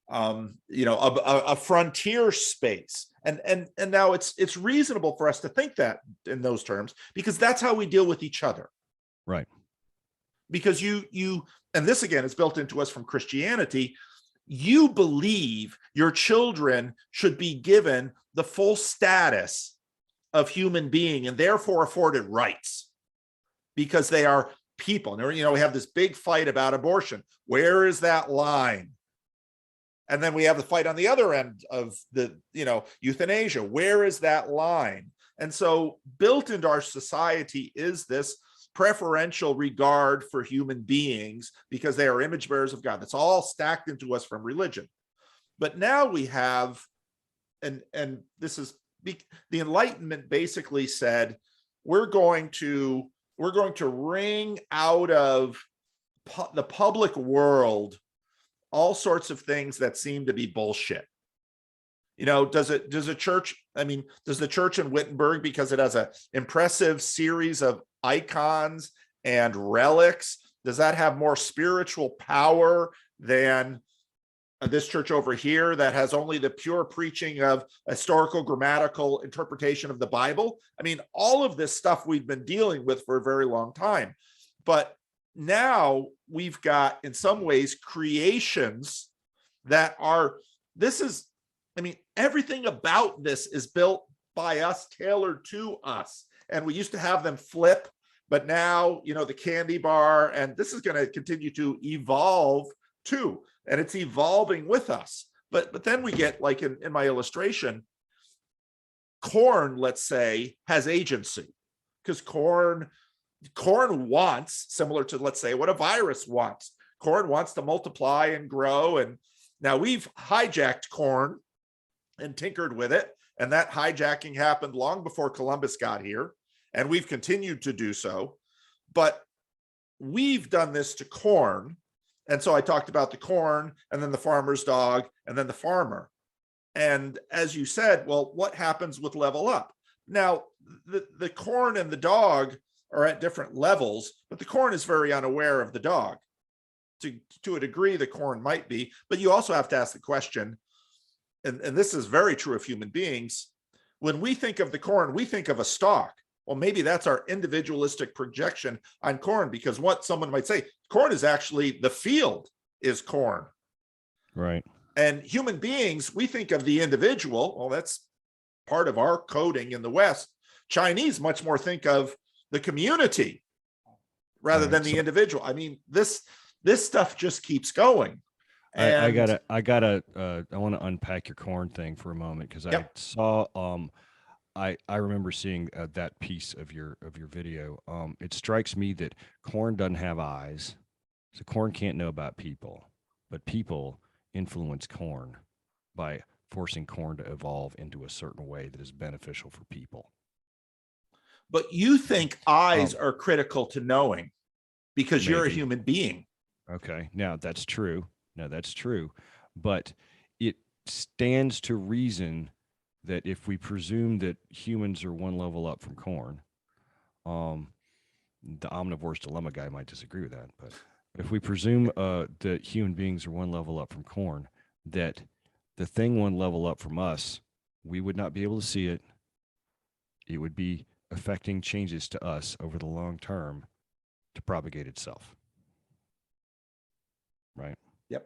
a frontier space. And now it's reasonable for us to think that in those terms, because that's how we deal with each other. Right. Because you and this again is built into us from Christianity. You believe your children should be given the full status of human being and therefore afforded rights because they are people. And we have this big fight about abortion. Where is that line? And then we have the fight on the other end of the, euthanasia. Where is that line? And so built into our society is this preferential regard for human beings because they are image bearers of God. That's all stacked into us from religion. But now we have, and this is the Enlightenment basically said, we're going to wring out of the public world all sorts of things that seem to be bullshit. Does the church in Wittenberg, because it has an impressive series of icons and relics, does that have more spiritual power than this church over here that has only the pure preaching of historical grammatical interpretation of the Bible. I mean, all of this stuff we've been dealing with for a very long time. But now we've got, in some ways, creations that are, this is, I mean, everything about this is built by us, tailored to us. And we used to have them flip, but now, you know, the candy bar, and this is going to continue to evolve too. And it's evolving with us. But then we get, like in my illustration, corn, let's say, has agency, because corn wants, similar to, let's say, what a virus wants. Corn wants to multiply and grow. And now we've hijacked corn and tinkered with it. And that hijacking happened long before Columbus got here. And we've continued to do so. But we've done this to corn. And so I talked about the corn, and then the farmer's dog, and then the farmer. And as you said, well, what happens with level up? Now, the corn and the dog are at different levels, but the corn is very unaware of the dog. To a degree, the corn might be, but you also have to ask the question, and this is very true of human beings. When we think of the corn, we think of a stalk. Well, maybe that's our individualistic projection on corn, because what someone might say, corn is actually, the field is corn. Right. And human beings, we think of the individual. Well, that's part of our coding in the West. Chinese much more think of the community rather than the individual. I mean, this stuff just keeps going. And I want to unpack your corn thing for a moment, because I saw, I remember seeing that piece of your video. It strikes me that corn doesn't have eyes, so corn can't know about people, but people influence corn by forcing corn to evolve into a certain way that is beneficial for people. But you think eyes are critical to knowing, because you're a Maybe. human being. Okay, now that's true. But it stands to reason that if we presume that humans are one level up from corn, the omnivore's dilemma guy might disagree with that, but if we presume that human beings are one level up from corn, that the thing one level up from us, we would not be able to see it. It would be affecting changes to us over the long term to propagate itself. Right? Yep.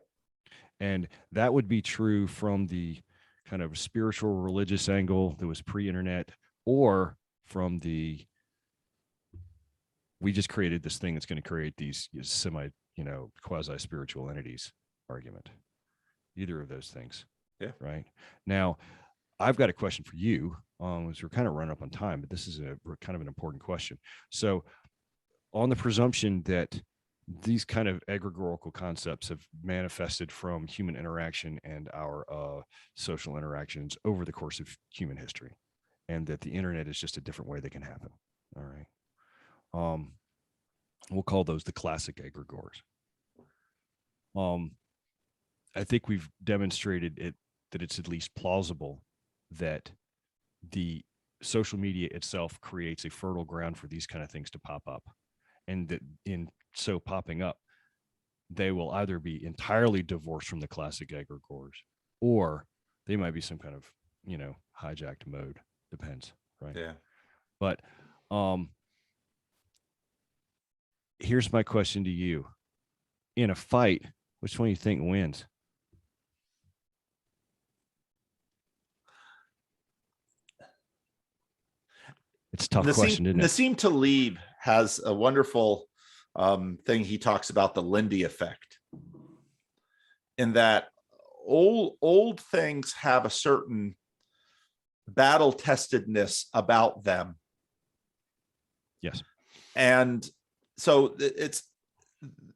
And that would be true from the kind of spiritual religious angle that was pre-internet, or from the, we just created this thing that's going to create these semi, quasi spiritual entities argument. Either of those things. Yeah. Right. Now, I've got a question for you. As we're kind of running up on time, but this is kind of an important question. So, on the presumption that these kind of egregorical concepts have manifested from human interaction and our social interactions over the course of human history, and that the internet is just a different way they can happen. All right. We'll call those the classic egregores. I think we've demonstrated that it's at least plausible that the social media itself creates a fertile ground for these kind of things to pop up, and that in so popping up, they will either be entirely divorced from the classic egregores, or they might be some kind of, hijacked mode. Depends, right? Yeah. But here's my question to you. In a fight, which one do you think wins? It's a tough question, isn't it? Nassim Taleb has a wonderful thing. He talks about the Lindy effect, in that old things have a certain battle testedness about them. Yes. And so it's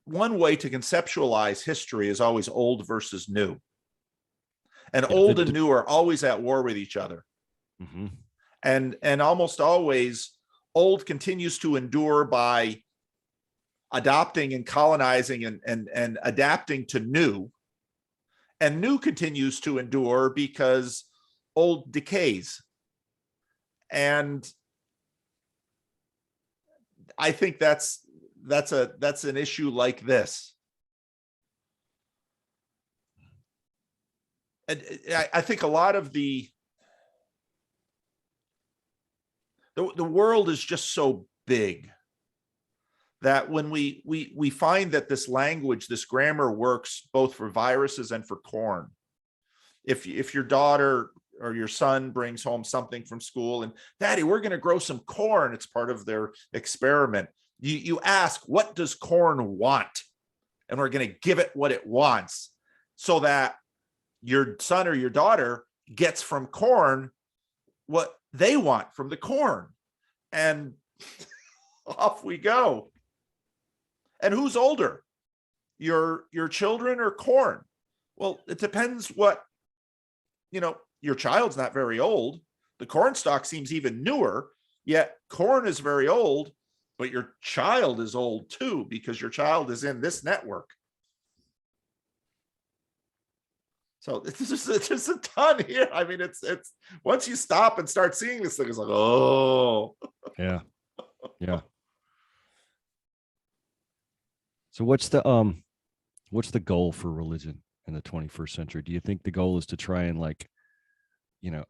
one way to conceptualize history is always old versus new. And old and new are always at war with each other. Mm-hmm. And almost always old continues to endure by adopting and colonizing and adapting to new. And new continues to endure because old decays. And I think that's an issue like this. And I think a lot of the world is just so big that when we find that this language, this grammar works both for viruses and for corn. If your daughter or your son brings home something from school and, Daddy, we're going to grow some corn, it's part of their experiment. You ask, what does corn want? And we're going to give it what it wants, so that your son or your daughter gets from corn what they want from the corn. And off we go. And who's older, your children or corn? Well, it depends what, your child's not very old. The corn stalk seems even newer, yet corn is very old, but your child is old too, because your child is in this network. So there's a ton here. I mean, it's once you stop and start seeing this thing, it's like, oh, yeah. So what's the goal for religion in the 21st century? Do you think the goal is to try and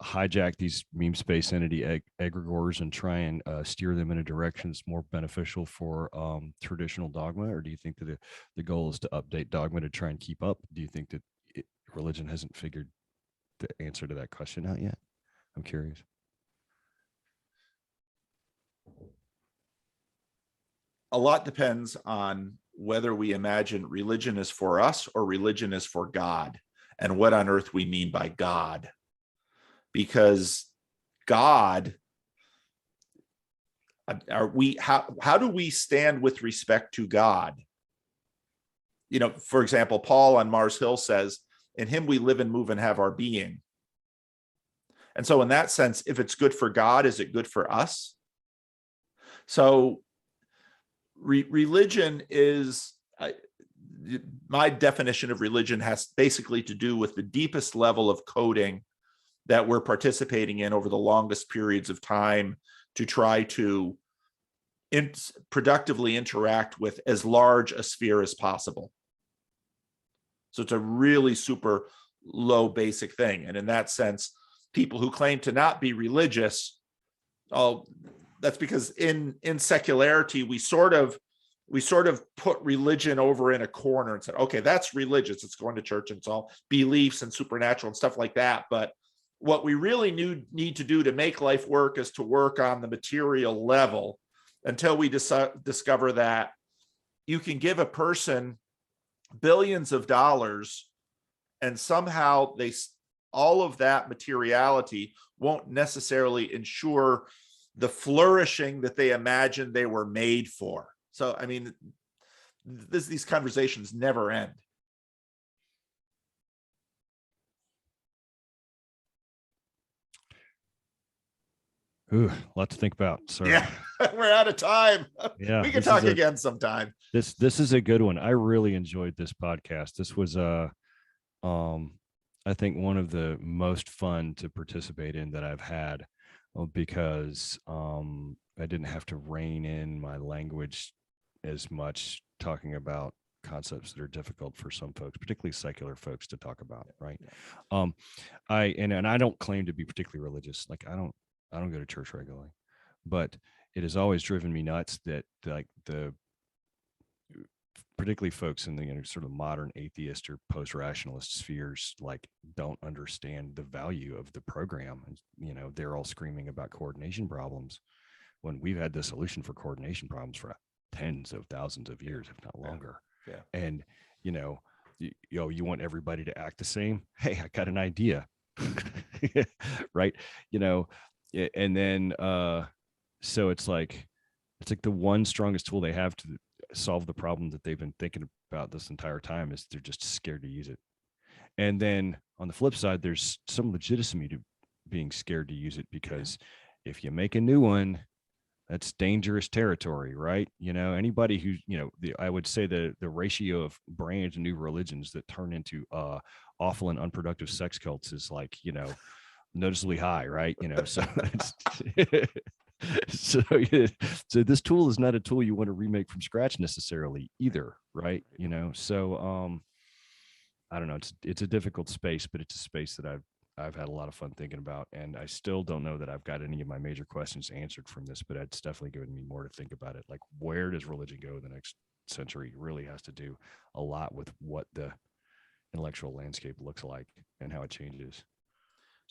hijack these meme space entity egregores and try and steer them in a direction that's more beneficial for traditional dogma? Or do you think that the goal is to update dogma to try and keep up? Do you think that religion hasn't figured the answer to that question out yet? I'm curious. A lot depends on whether we imagine religion is for us or religion is for God, and what on earth we mean by God. Because God, how do we stand with respect to God? For example, Paul on Mars Hill says, in him we live and move and have our being. And so in that sense, if it's good for God, is it good for us? So religion is, my definition of religion has basically to do with the deepest level of coding that we're participating in over the longest periods of time to try to productively interact with as large a sphere as possible. So it's a really super low basic thing. And in that sense, people who claim to not be religious, that's because in secularity, we sort of put religion over in a corner and said, okay, that's religious. It's going to church and it's all beliefs and supernatural and stuff like that. But what we really need to do to make life work is to work on the material level until we discover that you can give a person billions of dollars and somehow all of that materiality won't necessarily ensure the flourishing that they imagined they were made for. So, I mean, these conversations never end. Ooh, a lot to think about. Sorry. Yeah, we're out of time. Yeah, we can talk again sometime. This is a good one. I really enjoyed this podcast. This was I think one of the most fun to participate in that I've had, because I didn't have to rein in my language as much, talking about concepts that are difficult for some folks, particularly secular folks, to talk about, right? Yeah. I don't claim to be particularly religious. Like I don't go to church regularly, but it has always driven me nuts that particularly folks in the sort of modern atheist or post-rationalist spheres don't understand the value of the program. And they're all screaming about coordination problems when we've had the solution for coordination problems for tens of thousands of years, if not longer. Yeah. And you want everybody to act the same. Hey, I got an idea. Right. And then so it's like the one strongest tool they have to solve the problem that they've been thinking about this entire time is they're just scared to use it. And then on the flip side, there's some legitimacy to being scared to use it, because if you make a new one, that's dangerous territory, right? Anybody who, I would say the ratio of brand new religions that turn into awful and unproductive sex cults is noticeably high, right? So so this tool is not a tool you want to remake from scratch necessarily either, right? So I don't know. It's a difficult space, but it's a space that I've had a lot of fun thinking about, and I still don't know that I've got any of my major questions answered from this, but it's definitely given me more to think about it. Like, where does religion go in the next century really has to do a lot with what the intellectual landscape looks like and how it changes.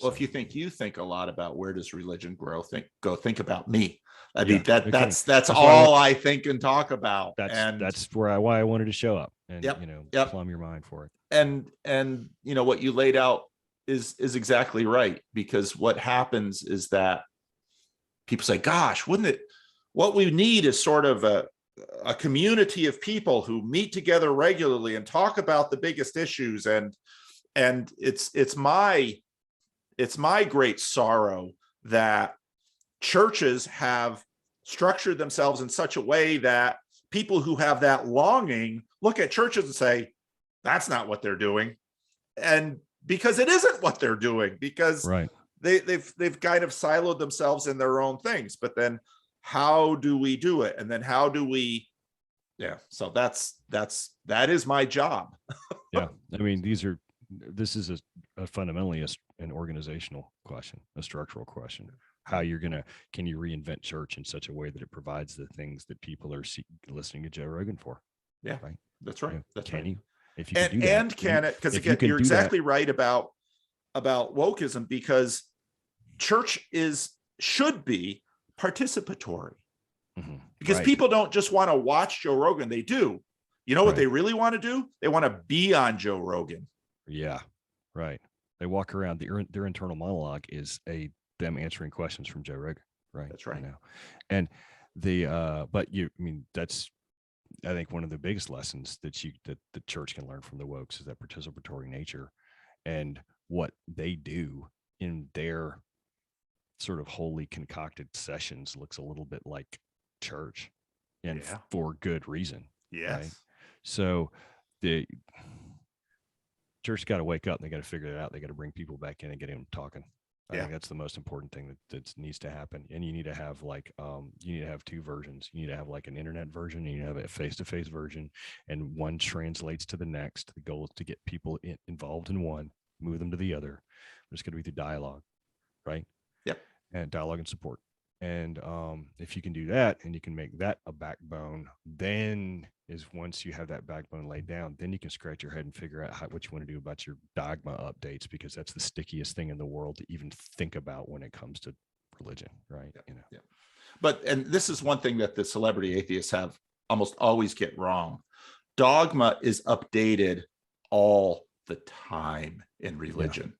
Well, if you think a lot about where does religion grow, think about me. I Yeah, mean, that's that's all I think and talk about. That's why I wanted to show up and Yep, you know, yep. plumb your mind for it. And you know what you laid out is exactly right, because what happens is that people say, gosh, wouldn't it, what we need is sort of a community of people who meet together regularly and talk about the biggest issues. And it's my great sorrow that churches have structured themselves in such a way that people who have that longing look at churches and say, that's not what they're doing. And because it isn't what they're doing, because Right. they've kind of siloed themselves in their own things. But then how do we do it? And then how do we, so that is my job. Yeah. I mean, this is a fundamentally an organizational question, a structural question. How can you reinvent church in such a way that it provides the things that people are listening to Joe Rogan for? Yeah, right. That's right. You know, that's can right. you, if you can do that, and can it? Because again, you're exactly right about wokeism, because church should be participatory, because right. people don't just want to watch Joe Rogan. They do. You know what they really want to do? They want to be on Joe Rogan. Yeah, right. They walk around. Their internal monologue is them answering questions from Joe Rogan. Right. That's right. You know? And that's, I think, one of the biggest lessons that the church can learn from the wokes is that participatory nature, and what they do in their sort of wholly concocted sessions looks a little bit like church, and for good reason. Yes. Right? So the church got to wake up and they got to figure it out. They got to bring people back in and get them talking. I think that's the most important thing that needs to happen. And you need to have two versions. You need to have like an internet version, and you need to have a face-to-face version, and one translates to the next. The goal is to get people involved in one, move them to the other. There's going to be through dialogue, right? Yep. And dialogue and support. And if you can do that and you can make that a backbone, then once you have that backbone laid down, then you can scratch your head and figure out what you want to do about your dogma updates, because that's the stickiest thing in the world to even think about when it comes to religion, right? Yeah. You know. Yeah. And this is one thing that the celebrity atheists have almost always get wrong. Dogma is updated all the time in religion.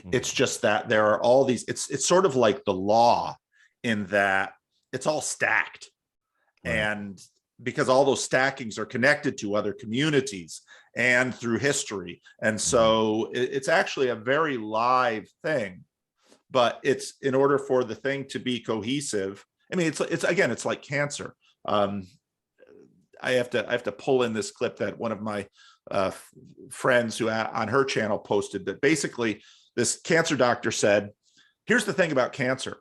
Yeah. It's just that there are all these, it's sort of like the law, in that it's all stacked. Right. And because all those stackings are connected to other communities and through history. And so it's actually a very live thing, but it's, in order for the thing to be cohesive, I mean, it's like cancer. I have to pull in this clip that one of my friends who on her channel posted, that basically this cancer doctor said, here's the thing about cancer.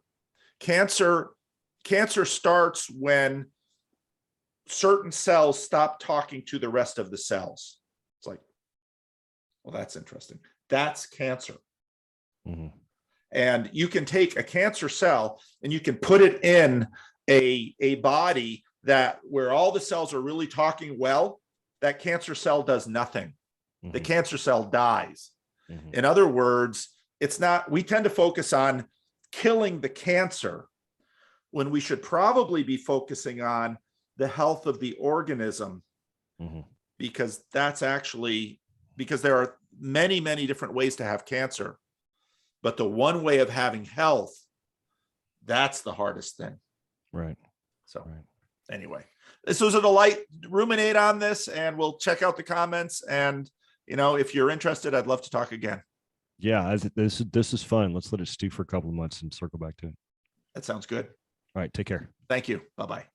Cancer starts when certain cells stop talking to the rest of the cells. It's like, well, that's interesting. That's cancer. Mm-hmm. And you can take a cancer cell and you can put it in a body where all the cells are really talking well. That cancer cell does nothing. Mm-hmm. The cancer cell dies. Mm-hmm. In other words, we tend to focus on killing the cancer when we should probably be focusing on the health of the organism, because there are many, many different ways to have cancer, but the one way of having health, that's the hardest thing. Right. So anyway, this was a delight. Ruminate on this, and we'll check out the comments. And, if you're interested, I'd love to talk again. Yeah, this is fun. Let's let it stew for a couple of months and circle back to it. That sounds good. All right. Take care. Thank you. Bye-bye.